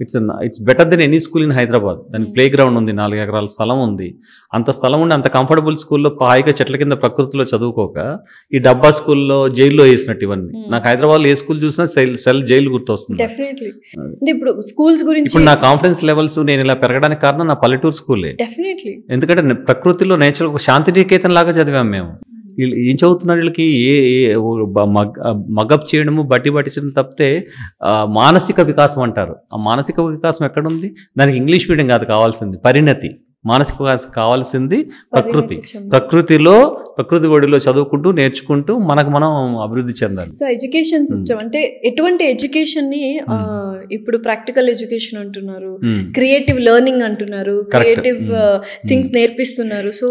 It's better then any school in Hyderabad. దానికి ప్లే గ్రౌండ్ ఉంది, 4 ఎకరాల స్థలం ఉంది. అంత స్థలం ఉండి అంత కంఫర్టబుల్ స్కూల్లో హాయిగా చెట్ల కింద ప్రకృతిలో చదువుకోక ఈ డబ్బా స్కూల్లో జైల్లో వేసినట్టు ఇవన్నీ. నాకు హైదరాబాద్లో ఏ స్కూల్ చూసినా సెల్ జైలు గుర్తొస్తుంది. డెఫినెట్లీ. అంటే ఇప్పుడు స్కూల్స్ గురించి ఇప్పుడు నా కాన్ఫిడెన్స్ లెవెల్స్ నేను ఇలా పెరగడానికి కారణం నా పల్లెటూరు స్కూలే. డెఫినెట్లీ. ఎందుకంటే ప్రకృతిలో నేచర్ ఒక శాంతినికేతన్ లాగా చదివాము మేము. ఏం చదువుతున్న వీళ్ళకి మగప్ చేయడము, బట్టి పట్టించడం తప్పితే మానసిక వికాసం అంటారు. ఆ మానసిక వికాసం ఎక్కడుంది? దానికి ఇంగ్లీష్ మీడియం కాదు కావాల్సింది, పరిణతి. మానసిక వికాసం కావాల్సింది ప్రకృతిలో, ప్రకృతి ఒడిలో చదువుకుంటూ నేర్చుకుంటూ మనకు మనం అభివృద్ధి చెందాలి. సో ఎడ్యుకేషన్ సిస్టమ్ అంటే ఎటువంటి ఎడ్యుకేషన్ ని ఇప్పుడు ప్రాక్టికల్ ఎడ్యుకేషన్ అంటున్నారు, క్రియేటివ్ లెర్నింగ్ అంటున్నారు, క్రియేటివ్ థింగ్స్ నేర్పిస్తున్నారు. సో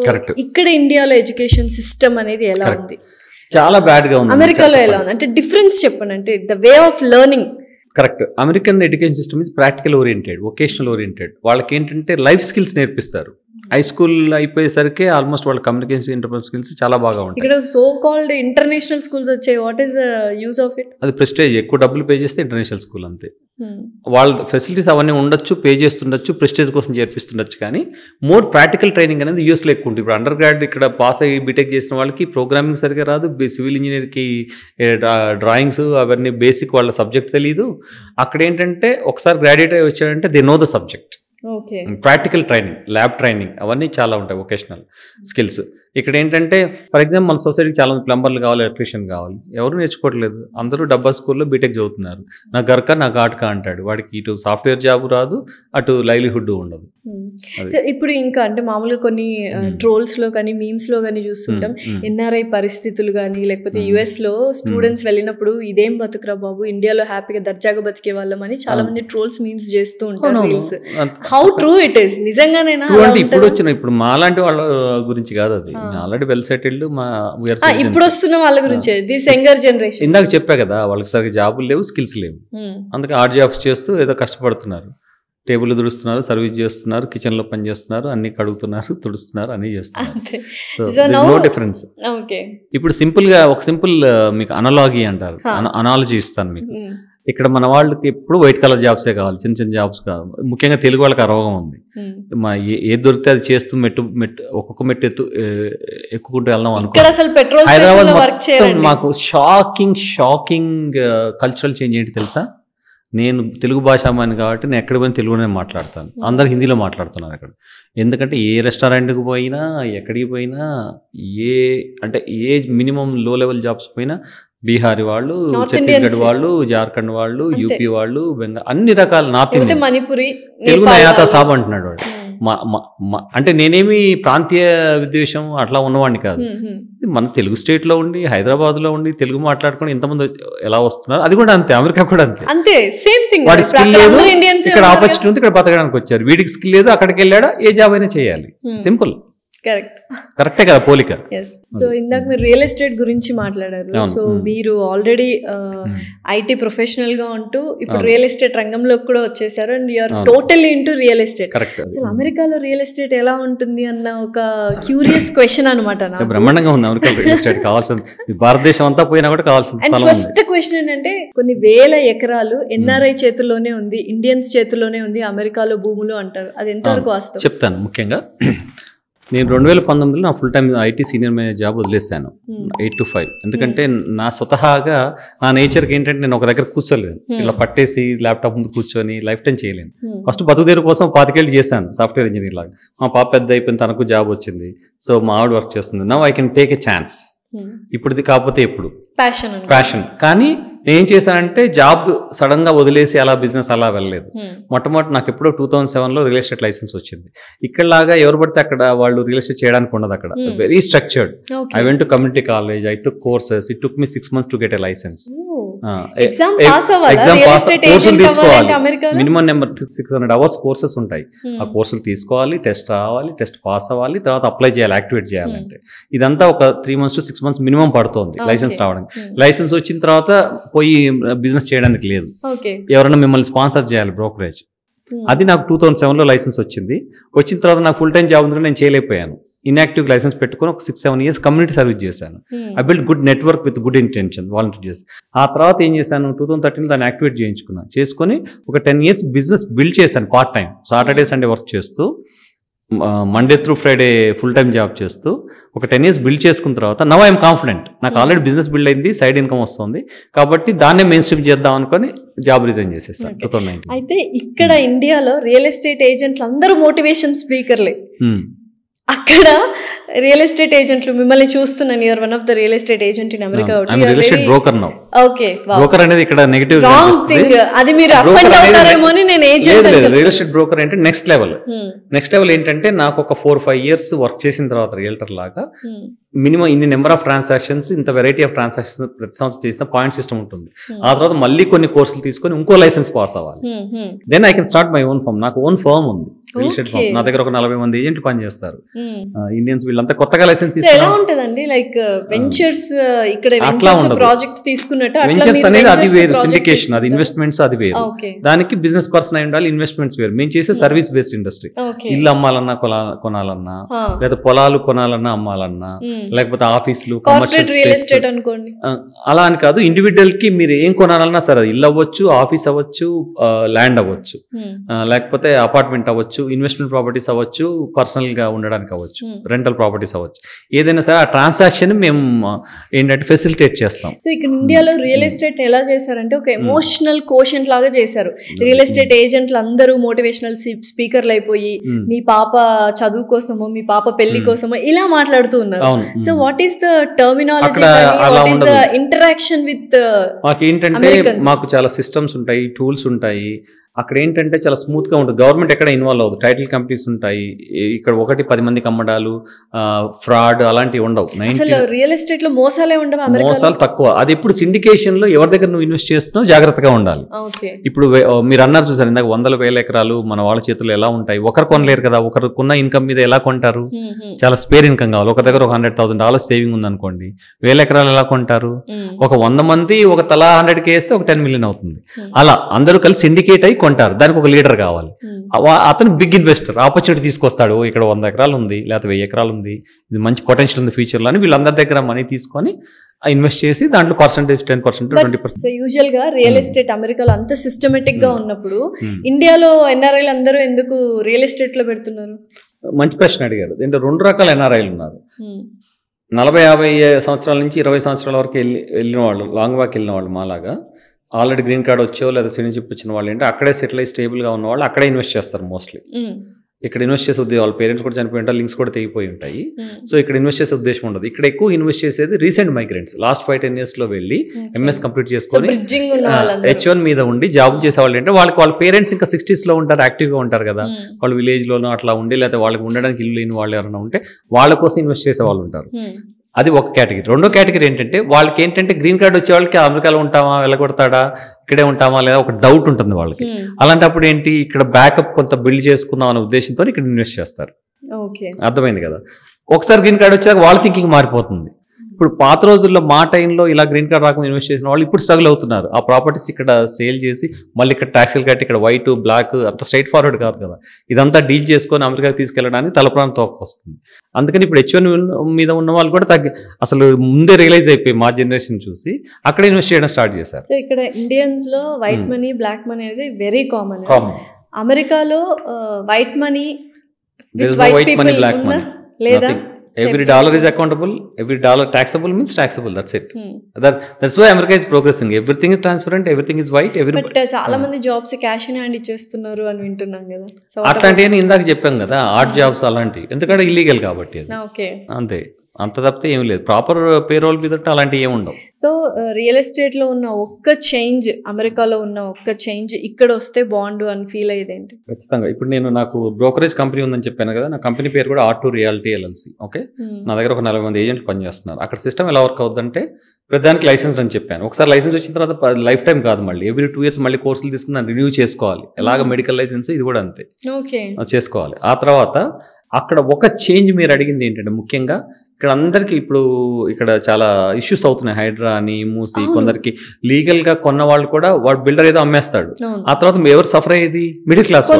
ఇక్కడ ఇండియాలో ఎడ్యుకేషన్ సిస్టమ్ అనేది ఎలా ఉంది? చాలా బ్యాడ్ గా ఉంది. అమెరికాలో ఎలా ఉంది అంటే డిఫరెన్స్ చెప్పండి, అంటే the way of learning. Correct. American education system is practical oriented, vocational oriented. వాళ్ళకి ఏంటంటే లైఫ్ స్కిల్స్ నేర్పిస్తారు. హై స్కూల్ అయిపోయేసరికి ఆల్మోస్ట్ వాళ్ళ కమ్యూనికేషన్, ఇంటర్పర్సనల్ స్కిల్స్ చాలా బాగా ఉంటాయి. ఇక్కడ సో కాల్డ్ ఇంటర్నేషనల్ స్కూల్స్ వచ్చాయి. What is the use of it? అది ప్రెస్టేజ్. ఎక్కువ డబ్బులు పే చేస్తే ఇంటర్నేషనల్ స్కూల్ అంతే. వాళ్ళ ఫెసిలిటీస్ అవన్నీ ఉండొచ్చు, పే చేస్తుండొచ్చు, ప్రెస్టేజ్ కోసం చేర్పిస్తుండొచ్చు. కానీ మోర్ ప్రాక్టికల్ ట్రైనింగ్ అనేది యూఎస్లో ఎక్కువ ఉంటుంది. ఇప్పుడు అండర్ గ్రాడ్ ఇక్కడ పాస్ అయ్యి బీటెక్ చేసిన వాళ్ళకి ప్రోగ్రామింగ్ సరిగా రాదు, సివిల్ ఇంజనీర్కి డ్రాయింగ్స్ అవన్నీ బేసిక్ వాళ్ళ సబ్జెక్ట్ తెలియదు. అక్కడ ఏంటంటే ఒకసారి గ్రాడ్యుయేట్ అయ్యి వచ్చాడంటే they know the subject. Practical training, lab training అవన్నీ చాలా ఉంటాయి, వొకేషనల్ స్కిల్స్. ఇక్కడ ఏంటంటే ఫర్ ఎగ్జాంపుల్ మన సొసైటీకి చాలా మంది ప్లంబర్లు కావాలి, ఎలక్ట్రీషియన్ కావాలి, ఎవరు నేర్చుకోవట్లేదు. అందరూ డబ్బా స్కూల్లో బీటెక్ చదువుతున్నారు. నా గర్క నా ఘాట్కా అంటాడు. వాడికి ఇటు సాఫ్ట్వేర్ జాబ్ రాదు, అటు లైవ్లీహుడ్ ఉండదు. సో ఇప్పుడు ఇంకా అంటే మామూలుగా కొన్ని ట్రోల్స్ లో కానీ మీమ్స్ లో కానీ చూస్తుంటాం, ఎన్ఆర్ఐ పరిస్థితులు కానీ లేకపోతే యుఎస్ లో స్టూడెంట్స్ వెళ్ళినప్పుడు ఇదేం బతుకురా బాబు, ఇండియాలో హ్యాపీగా దర్జాగా బతికే వాళ్ళం అని చాలా మంది ట్రోల్స్ మీమ్స్ చేస్తూ ఉంటారు. Reels how true it is? నిజంగానేనా? ఇప్పుడు వచ్చిన ఇప్పుడు మాలాంటి వాళ్ళ గురించి కాదు, అది ఆల్రెడీ వెల్ సెటిల్డ్. ఇప్పుడు వస్తున్న వాళ్ళ గురించి, దిస్ యంగర్ జనరేషన్. ఇందాక చెప్పా కదా, వాళ్ళకి సరిగ్గా జాబులు లేవు, స్కిల్స్ లేవు. అందుకే ఆర్ట్ జాబ్స్ చేస్తూ ఏదో కష్టపడుతున్నారు. టేబుల్ తుడుస్తున్నారు, సర్వీస్ చేస్తున్నారు, కిచెన్ లో పని చేస్తున్నారు, అన్ని కడుగుతున్నారు, తుడుస్తున్నారు, అన్ని చేస్తున్నారు. So no difference. ఇప్పుడు సింపుల్ గా ఒక సింపుల్ మీకు అనాలజీ అంటారు, అనాలజీ ఇస్తాను మీకు. ఇక్కడ మన వాళ్ళకి ఎప్పుడు వైట్ కలర్ జాబ్సే కావాలి, చిన్న చిన్న జాబ్స్ కావాలి. ముఖ్యంగా తెలుగు వాళ్ళకి అరోగం ఉంది. ఏది దొరికితే అది చేస్తూ ఒక్కొక్క మెట్టు ఎక్కుకుంటూ వెళ్దాం అనుకో. హైదరాబాద్ మాకు షాకింగ్ కల్చరల్ చేంజ్ ఏంటి తెలుసా? నేను తెలుగు భాషామాని కాబట్టి నేను ఎక్కడ పోయినా తెలుగునే మాట్లాడతాను. అందరు హిందీలో మాట్లాడుతున్నారు అక్కడ. ఎందుకంటే ఏ రెస్టారెంట్కి పోయినా, ఎక్కడికి పోయినా, ఏ మినిమం లో లెవెల్ జాబ్స్ పోయినా బీహారీ వాళ్ళు, ఛత్తీస్గఢ్ వాళ్ళు, జార్ఖండ్ వాళ్ళు, యూపీ వాళ్ళు, బెంగాల్, అన్ని రకాల నార్త్ ఇండియన్, మణిపురి, తెలుగు నయాతా సాబ్ అంటున్నాడు వాడు. అంటే నేనేమి ప్రాంతీయ విద్వేషం అట్లా ఉన్నవాడిని కాదు. మన తెలుగు స్టేట్ లో ఉండి, హైదరాబాద్ లో ఉండి తెలుగు మాట్లాడుకుని ఇంతమంది ఎలా వస్తున్నారు. అది కూడా అంతే, అమెరికా కూడా అంతే. వాడి స్కిల్ లేదు, ఇక్కడ ఆపర్చునిటీ ఉంది, ఇక్కడ బతకడానికి వచ్చారు. వీడికి స్కిల్ లేదు, అక్కడికి వెళ్ళాడా ఏ జాబ్ అయినా చేయాలి. సింపుల్. కరెక్టే కదా పోలిక. సో ఇందాక మీరు రియల్ ఎస్టేట్ గురించి మాట్లాడారు. సో మీరు ఆల్రెడీ ఐటీ ప్రొఫెషనల్ గా ఉంటూ ఇప్పుడు రియల్ ఎస్టేట్ రంగంలోకి కూడా వచ్చేసారు. And you're totally into real estate. అసలు అమెరికాలో రియల్ ఎస్టేట్ ఎలా ఉంటుంది అన్న ఒక క్యూరియస్ క్వశ్చన్ అనమాట. బ్రహ్మాండంగా ఉంది అమెరికా రియల్ ఎస్టేట్. కావాల్సింది భారతదేశం అంతా పోయినా కూడా కావాల్సింది. అండ్ ఫస్ట్ క్వశ్చన్ ఏంటంటే, కొన్ని వేల ఎకరాలు ఎన్ఆర్ఐ చేతుల్లోనే ఉంది, ఇండియన్స్ చేతుల్లోనే ఉంది అమెరికాలో భూములు అంటారు. అది ఎంతవరకు వాస్తవం? చెప్తాను. ముఖ్యంగా నేను 2019లో నా full time IT senior manager job వదిలేసాను 8 to 5. ఎందుకంటే నా స్వతహాగా నా నేచర్కి ఏంటంటే నేను ఒక దగ్గర కూర్చోలేను. ఇలా పట్టేసి ల్యాప్టాప్ ముందు కూర్చొని లైఫ్ టైం చేయలేను. ఫస్ట్ బతుకుదేరు కోసం 25 ఏళ్ళు చేశాను సాఫ్ట్వేర్ ఇంజనీర్ లాగా. మా పాప పెద్ద అయిపోయింది, తనకు జాబ్ వచ్చింది. సో మా ఆవిడ వర్క్ చేస్తుంది. Now I can take a chance. ఇప్పుడుది కాకపోతే ఎప్పుడు ప్యాషన్. కానీ నేను చేశానంటే జాబ్ సడన్ గా వదిలేసి అలా బిజినెస్ అలా వెళ్ళలేదు. మొట్టమొదటి నాకు ఎప్పుడో 2007లో రియల్ ఎస్టేట్ లైసెన్స్ వచ్చింది. ఇక్కడలాగా ఎవరు పడితే అక్కడ వాళ్ళు రియల్ ఎస్టేట్ చేయడానికి ఉండదు. అక్కడ very structured. I went to community college, I took courses, it took me 6 months to get a license. Exam కోర్సులు తీసుకోవాలి. మినిమం నెంబర్ 600 hours కోర్సెస్ ఉంటాయి. ఆ కోర్సులు తీసుకోవాలి, టెస్ట్ రావాలి, టెస్ట్ పాస్ అవ్వాలి, తర్వాత అప్లై చేయాలి, యాక్టివేట్ చేయాలంటే. ఇదంతా ఒక 3 months to 6 months మినిమం పడుతుంది లైసెన్స్ రావడానికి. లైసెన్స్ వచ్చిన తర్వాత పోయి బిజినెస్ చేయడానికి లేదు, ఎవరైనా మిమ్మల్ని స్పాన్సర్ చేయాలి, బ్రోకరేజ్. అది నాకు 2007లో లైసెన్స్ వచ్చింది. వచ్చిన తర్వాత నాకు ఫుల్ టైం జాబ్ ఉంది, నేను చేయలేకపోయాను. ఇన్యాక్టివ్ లైసెన్స్ పెట్టుకొని ఒక 6-7 years కమ్యూనిటీ సర్వీస్ చేశాను. I build good network with good intention volunteer చేసి. ఆ తర్వాత ఏం చేశాను, 2013 దాన్ని యాక్టివేట్ చేసుకొని ఒక 10 years బిజినెస్ బిల్డ్ చేశాను. Part time Saturday Sunday work చేస్తూ, Monday through Friday full time job చేస్తూ ఒక 10 years బిల్డ్ చేసుకున్న తర్వాత నవ్ ఐఎమ్ కాన్ఫిడెంట్. నాకు ఆల్రెడీ బిజినెస్ బిల్డ్ అయింది, సైడ్ ఇన్కమ్ వస్తుంది, కాబట్టి దాన్నే మెయిన్ స్ట్రీమ్ చేద్దాం అనుకొని జాబ్ రిజైన్ చేసేసాను 2019. అయితే ఇక్కడ ఇండియాలో రియల్ ఎస్టేట్ ఏజెంట్లు అందరూ మోటివేషన్ స్పీకర్లే. అక్కడ రియల్ ఎస్టేట్ ఏజెంట్లు మిమ్మల్ని చూస్తున్నాను, you are one of the real estate agent in America. Real estate broker now. Okay, broker అనేది ఇక్కడ నెగటివ్ థింగ్, అది మీరు అఫెండ్ అవుతారేమో అని నేను ఏజెంట్. రియల్ ఎస్టేట్ బ్రోకర్ అంటే నెక్స్ట్ లెవెల్ ఏంటంటే, నాకు ఒక 4-5 years వర్క్ చేసిన తర్వాత రియల్టర్ లాగా మినిమం ఇన్ని నెంబర్ ఆఫ్ ట్రాన్సాక్షన్స్, ఇంత వెరైటీ ఆఫ్ ట్రాన్సాక్షన్స్ ప్రతి సంవత్సరం చేసిన పాయింట్ సిస్టమ్ ఉంటుంది. ఆ తర్వాత మళ్ళీ కొన్ని కోర్సులు తీసుకొని ఇంకో లైసెన్స్ పాస్ అవ్వాలి. Then I can start my own firm. నాకు ఓన్ ఫర్మ్ ఉంది, రియల్ ఎస్టేట్ ఫర్మ్. నా దగ్గర ఒక 40 మంది ఏజెంట్లు పనిచేస్తారు, ఇండియన్స్. వీళ్ళంతా కొత్తగా లైసెన్స్ తీసుకున్నారు. ఎలా ఉంటదండి లైక్ వెంచర్స్, ఇక్కడ వెంచర్స్ ప్రాజెక్ట్ తీసుకున్నట్టు వెంచర్స్ అనేది అది వేరు, సిండికేషన్ అది, ఇన్వెస్ట్మెంట్స్ అది వేరు. దానికి బిజినెస్ పర్సన్ అయి ఉండాలి, ఇన్వెస్ట్మెంట్స్ వేరు. మేము చేసే సర్వీస్ బేస్డ్ ఇండస్ట్రీ. ఇల్లు అమ్మాలన్నా కొనాలన్నా, లేదా పొలాలు కొనాలన్నా అమ్మాలన్నా, లేకపోతే ఆఫీసులు, కమర్షియల్ రియల్ ఎస్టేట్ అనుకోండి, అలా అని కాదు. ఇండివిజువల్ కి మీరు ఏం కొనాలన్నా సరే, ఇల్లు అవ్వచ్చు, ఆఫీస్ అవ్వచ్చు, ల్యాండ్ అవ్వచ్చు, లేకపోతే అపార్ట్మెంట్ అవ్వచ్చు, ఇన్వెస్ట్మెంట్ ప్రాపర్టీస్ అవ్వచ్చు, పర్సనల్ గా ఉండడానికి అవ్వచ్చు, రెంటల్ ప్రాపర్టీస్ అవ్వచ్చు, ఏదైనా సరే ఆ ట్రాన్సాక్షన్ మేము ఏంటంటే ఫెసిలిటేట్ చేస్తాం. సో ఇక్కడ ఇండియాలో రియల్ ఎస్టేట్ ఎలా చేశారంటే ఒక ఎమోషనల్ కోషెంట్ లాగా చేశారు. రియల్ ఎస్టేట్ ఏజెంట్లు అందరూ మోటివేషనల్ స్పీకర్లు అయిపోయి మీ పాప చదువు కోసమో, మీ పాప పెళ్లి కోసమో ఇలా మాట్లాడుతూ ఉన్నారు. So what is the terminology, what is the interaction with? మాకు ఏంటంటే మాకు చాలా సిస్టమ్స్ ఉంటాయి, టూల్స్ ఉంటాయి. అక్కడ ఏంటంటే చాలా స్మూత్ గా ఉంటుంది. గవర్నమెంట్ ఎక్కడ ఇన్వాల్వ్ అవ్వదు. టైటిల్ కంపెనీస్ ఉంటాయి ఇక్కడ, 1-10 మందికి అమ్మడాలు, ఫ్రాడ్ అలాంటివి ఉండవు. రియల్ ఎస్టేట్ లో మోసాలే ఉండవు, మోసాలు తక్కువ. అది ఇప్పుడు సిండికేషన్ లో ఎవరి దగ్గర నువ్వు ఇన్వెస్ట్ చేస్తున్నావు జాగ్రత్తగా ఉండాలి. ఇప్పుడు మీరు అన్నారు చూసారు ఇందాక, 100,000 ఎకరాలు మన వాళ్ళ చేతుల్లో ఎలా ఉంటాయి. ఒకరు కొనలేరు కదా, ఒకరుకున్న ఇన్కమ్ మీద ఎలా కొంటారు? చాలా స్పేర్ ఇన్కమ్ కావాలి. ఒక దగ్గర ఒక $100,000 సేవింగ్ ఉందనుకోండి, 1000 ఎకరాలు ఎలా కొంటారు? ఒక 100 మంది ఒక తలా 100K వేస్తే ఒక 10 million అవుతుంది. అలా అందరూ కలిసి సిండికేట్ అయి కొంటారు. దానికి ఒక లీడర్ కావాలి. అతను బిగ్ ఇన్వెస్టర్, ఆపర్చునిటీ తీసుకొస్తాడు. ఇక్కడ 100 ఎకరాలు ఉంది, లేకపోతే 1000 ఎకరాలు ఉంది, ఇది మంచి పొటెన్షియల్ ఉంది ఫ్యూచర్ లో అని వీళ్ళందరి దగ్గర మనీ తీసుకొని ఇన్వెస్ట్ చేసి దాంట్లో పర్సెంటేజ్ 10% 20%. యూజువల్ గా రియల్ ఎస్టేట్ అమెరికాలో అంత సిస్టమేటిక్ గా ఉన్నప్పుడు ఇండియాలో ఎన్ఆర్ఐలు అందరూ ఎందుకు రియల్ ఎస్టేట్ లో పెడుతున్నారు? మంచి ప్రశ్న అడిగారు. దీంట్లో 2 రకాల ఎన్ఆర్ఐలు ఉన్నారు. 40-50 సంవత్సరాల నుంచి 20 సంవత్సరాల వరకు వెళ్ళిన వాళ్ళు, లాంగ్ వాక్ వెళ్ళిన వాళ్ళు మాలాగా, ఆల్రెడీ గ్రీన్ కార్డ్ వచ్చో లేదా సిటిజన్షిప్ వచ్చిన వాళ్ళు ఏంటంటే అక్కడే సెటిల్ అయ్యి స్టేబుల్ గా ఉన్న వాళ్ళు అక్కడే ఇన్వెస్ట్ చేస్తారు మోస్ట్లీ. ఇక్కడ ఇన్వెస్ట్ చేసే ఉద్దేశం, వాళ్ళ పేరెంట్స్ కూడా చనిపోయి ఉంటారు, లింక్స్ కూడా తెగిపోయి ఉంటాయి. సో ఇక్కడ ఇన్వెస్ట్ చేసే ఉద్దేశం ఉండదు. ఇక్కడ ఎక్కువ ఇన్వెస్ట్ చేసేది రీసెంట్ మైగ్రెంట్స్, లాస్ట్ 5-10 years లో వెళ్ళి ఎంఎస్ కంప్లీట్ చేసుకొని H1 మీద ఉండి జాబ్ చేసే వాళ్ళు ఏంటంటే వాళ్ళ పేరెంట్స్ ఇంకా 60s లో ఉంటారు, యాక్టివ్ గా ఉంటారు కదా, వాళ్ళు విలేజ్ లోనో అట్లా ఉండి, లేకపోతే వాళ్ళకి ఉండడానికి ఇల్లు లేని వాళ్ళు ఎవరైనా ఉంటే వాళ్ళ కోసం ఇన్వెస్ట్ చేసే వాళ్ళు ఉంటారు. అది ఒక కేటగిరీ. రెండో కేటగిరీ ఏంటంటే వాళ్ళకి ఏంటంటే గ్రీన్ కార్డ్ వచ్చే వాళ్ళకి అమెరికాలో ఉంటామా, వెళ్ళగొడతాడా, ఇక్కడే ఉంటామా లేదా ఒక డౌట్ ఉంటుంది వాళ్ళకి. అలాంటప్పుడు ఏంటి, ఇక్కడ బ్యాకప్ కొంత బిల్డ్ చేసుకుందాం అనే ఉద్దేశంతో ఇక్కడ ఇన్వెస్ట్ చేస్తారు. అర్థమైంది కదా. ఒకసారి గ్రీన్ కార్డ్ వచ్చాక వాళ్ళ థింకింగ్ మారిపోతుంది. ఇప్పుడు పాత రోజుల్లో మా టైంలో ఇలా గ్రీన్ కార్డ్ రాకుండా ఇన్వెస్ట్ చేసిన వాళ్ళు ఇప్పుడు స్ట్రగుల్ అవుతున్నారు. ఆ ప్రాపర్టీస్ ఇక్కడ సేల్ చేసి మళ్ళీ ఇక్కడ ట్యాక్సీలు కట్టి ఇక్కడ వైట్ బ్లాక్ అంత స్ట్రైట్ ఫార్వర్డ్ కాదు కదా, ఇదంతా డీల్ చేసుకొని అమెరికాకి తీసుకెళ్ళడానికి తలపురాన్ని తోకొస్తుంది. అందుకని ఇప్పుడు H1 మీద ఉన్న వాళ్ళు కూడా అసలు ముందే రియలైజ్ అయిపోయి మా జనరేషన్ చూసి అక్కడ ఇన్వెస్ట్ చేయడం స్టార్ట్ చేశారు. సో ఇక్కడ ఇండియన్స్ లో వైట్ మనీ, బ్లాక్ మనీ అనేది వెరీ కామన్. అమెరికాలో white money, white money, black money లేదా every dollar is accountable, every dollar taxable means taxable, that's it. That's why America is progressing. Everything is transparent, everything is white, everybody. But చాలా మంది jobs cash in hand ఇచ్చేస్తున్నారు అని వింటున్నాం కదా. అట్లాంటివి ఇందాక చెప్పాం కదా, ఆర్ట్ జాబ్స్ అలాంటివి, ఎందుకంటే ఇల్లీగల్ కాబట్టి. అంతే, అంత తప్పితే ఏం లేదు. ప్రాపర్ పేరోల్ మీద అలాంటివి ఏమి ఉండవు. సో రియల్ ఎస్టేట్లో ఉన్న ఒక్క చేంజ్, అమెరికాలో ఉన్న ఒక్క చేంజ్ ఇక్కడ వస్తే బాగుండు అని ఫీల్ అయ్యేది ఏంటి? ఖచ్చితంగా ఇప్పుడు నాకు బ్రోకరేజ్ కంపెనీ ఉందని చెప్పాను కదా, నా కంపెనీ పేరు కూడా R2 Realty LLC. ఓకే, నా దగ్గర ఒక 40 మంది ఏజెంట్లు పనిచేస్తున్నారు. అక్కడ సిస్టమ్ ఎలా వర్క్ అవుతుందంటే, ప్రతిదానికి లైసెన్స్ అని చెప్పాను. ఒకసారి లైసెన్స్ వచ్చిన తర్వాత లైఫ్ టైం కాదు, మళ్ళీ ఎవ్రీ 2 years మళ్ళీ కోర్సులు తీసుకుని దాన్ని రిన్యూ చేసుకోవాలి. ఎలాగ మెడికల్ లైసెన్స్ ఇది కూడా అంతే చేసుకోవాలి. ఆ తర్వాత అక్కడ ఒక చేంజ్ మీరు అడిగింది ఏంటంటే ముఖ్యంగా ఇక్కడ అందరికి ఇప్పుడు ఇక్కడ చాలా ఇష్యూస్ అవుతున్నాయి, హైడ్రా అని మూసి కొందరికి లీగల్ గా కొన్న వాళ్ళు కూడా వాడు బిల్డర్ ఏదో అమ్మేస్తాడు, ఆ తర్వాత ఎవరు సఫర్ అయ్యేది మిడిల్ క్లాస్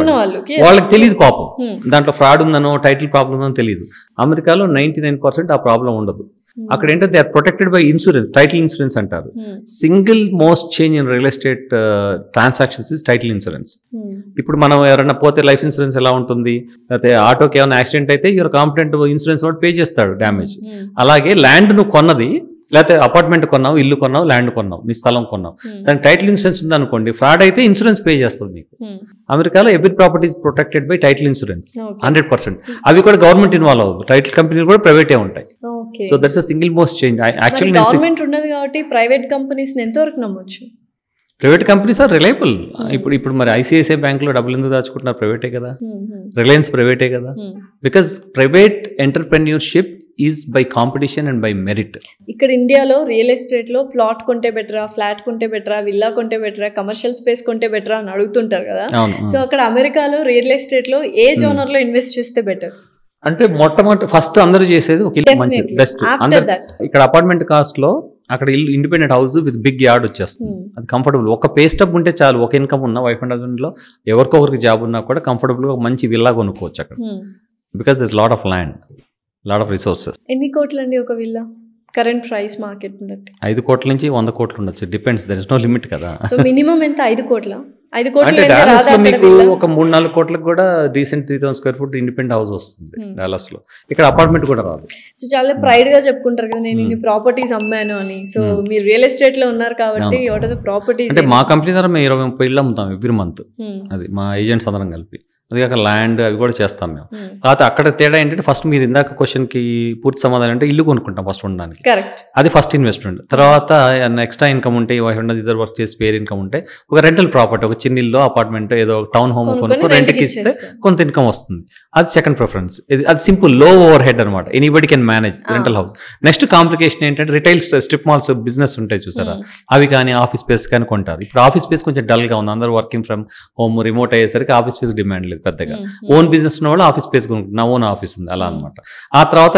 వాళ్ళకి తెలియదు పాపం దాంట్లో ఫ్రాడ్ ఉందనో టైటిల్ ప్రాబ్లం ఉందనో తెలియదు. అమెరికాలో 99% ఆ ప్రాబ్లం ఉండదు. అక్కడ ఏంటంటే they are protected by insurance, title insurance అంటారు. Single most change in real estate transactions is title insurance. ఇప్పుడు మనం ఎవరైనా పోతే లైఫ్ ఇన్సూరెన్స్ ఎలా ఉంటుంది, లేకపోతే ఆటోకి ఏమైనా యాక్సిడెంట్ అయితే యువర్ కాంపిటెంట్ ఇన్సూరెన్స్ వాడు పే చేస్తాడు డ్యామేజ్. అలాగే ల్యాండ్ నువ్వు కొన్నది, లేకపోతే అపార్ట్మెంట్ కొన్నావు, ఇల్లు కొన్నావు, ల్యాండ్ కొన్నావు, నీ స్థలం కొన్నావు, దానికి టైటిల్ ఇన్సూరెన్స్ ఉంది అనుకోండి, ఫ్రాడ్ అయితే ఇన్సూరెన్స్ పే చేస్తుంది మీకు. అమెరికాలో every property is protected by title insurance 100%. అవి కూడా గవర్నమెంట్ ఇన్వాల్వ్ అవ్వదు, టైటిల్ కంపెనీలు కూడా ప్రైవేటే ఉంటాయి. So that's a single most change. Actually government ఉన్నది కాబట్టి ప్రైవేట్ కంపెనీస్ ఎంతవరకు నమ్మొచ్చు? Private companies are reliable. ఇప్పుడు మరి ఐసిఐసిఐ బ్యాంక్ లో డబ్బులు ఎందుకు దాచుకుంటున్నారు? ప్రైవేటే కదా. రిలయన్స్ ప్రైవేటే కదా. Because private entrepreneurship is by competition and by merit. ఇక్కడ ఇండియాలో రియల్ ఎస్టేట్ లో ప్లాట్ కొంటే బెటరా, ఫ్లాట్ కొంటే బెటరా, విల్లా కొంటే బెటరా, కమర్షియల్ స్పేస్ కొంటే బెటరా అని అడుగుతుంటారు కదా. సో అక్కడ అమెరికాలో రియల్ ఎస్టేట్ లో ఏ జోనర్ లో ఇన్వెస్ట్ చేస్తే బెటర్? అంటే మొట్టమొదటి ఫస్ట్ అందరూ చేసేది ఒక ఇల్లు మంచి బెస్ట్. ఇక్కడ అపార్ట్మెంట్ కాస్ట్ లో అక్కడ ఇల్లు independent house with big yard వచ్చేస్తుంది. అది కంఫర్టబుల్. ఒక పే స్టబ్ ఉంటే చాలు, ఒక ఇన్కమ్ ఉన్న వైఫ్ అండ్ హస్బెండ్ లో ఎవరికొకరికి జాబ్ ఉన్నా కూడా కంఫర్టబుల్ గా మంచి విల్లా కొనుక్కోవచ్చు అక్కడ. Because this lot of land, lot of resources. ఎన్ని కోట్లు అండి ఒక విల్లా కరెంట్ ప్రైస్ మార్కెట్? 5 కోట్ల నుంచి 100 కోట్లు ఉండొచ్చు, depends. There is no limit కదా. సో మినిమం ఎంత? 5 కోట్ల? 5 కోట్లు డాలస్ లో మీకు ఒక 3-4 కోట్లకు కూడా recent 3000 square foot independent house వస్తుంది డాలస్ లో. ఇక్కడ అపార్ట్మెంట్ కూడా రాదు. సో చాలా ప్రైడ్ గా చెప్పుకుంటారు కదా, నేను ఇన్ని ప్రాపర్టీస్ అమ్మాను అని. సో మీరు రియల్ ఎస్టేట్ లో ఉన్నారు కాబట్టి వాట్ ఆర్ ద ప్రాపర్టీస్? అంటే మా కంపెనీ ద్వారా మేము 20-30 ఇళ్ళు అమ్ముతాం ఎవ్రీ మంత్. అది మా ఏజెంట్స్ అందరం కలిపి. అది కాక ల్యాండ్ అవి కూడా చేస్తాం మేము. కాకపోతే అక్కడ తేడా ఏంటంటే ఫస్ట్ మీరు ఇందాక క్వశ్చన్ కి పూర్తి సమాధానం అంటే ఇల్లు కొనుక్కుంటాం ఫస్ట్ ఉండడానికి. అది ఫస్ట్ ఇన్వెస్ట్మెంట్. తర్వాత ఎక్స్ట్రా ఇన్కమ్ ఉంటే ఇద్దరు వర్క్ చేసి పేరు ఇన్కమ్ ఉంటే ఒక రెంటల్ ప్రాపర్టీ, ఒక చిన్న ఇల్లు అపార్ట్మెంట్ ఏదో టౌన్ హోమ్ కొనుక్కొని రెంట్కి ఇస్తే కొంత ఇన్కమ్ వస్తుంది. అది సెకండ్ ప్రిఫరెన్స్. అది సింపుల్, లో ఓవర్ హెడ్ అనమాట. Anybody can manage rental house. Next complication ఏంటంటే రిటైల్ స్ట్రిప్ మాల్స్ బిజినెస్ ఉంటాయి చూసారా, అవి కానీ ఆఫీస్ స్పేస్ కానీ కొంటారు. ఇప్పుడు ఆఫీస్ స్పేస్ కొంచెం డల్ గా ఉంది, అందరూ వర్కింగ్ ఫ్రమ్ హోమ్ రిమోట్ అయ్యేసరికి ఆఫీస్ స్పేస్ డిమాండ్ లేదు పెద్దగా. ఓన్ బిజినెస్ ఉన్న వాళ్ళు ఆఫీస్ స్పేస్ కొనుక్కుంటారు, నా ఓన్ ఆఫీస్ ఉంది అలా అనమాట. ఆ తర్వాత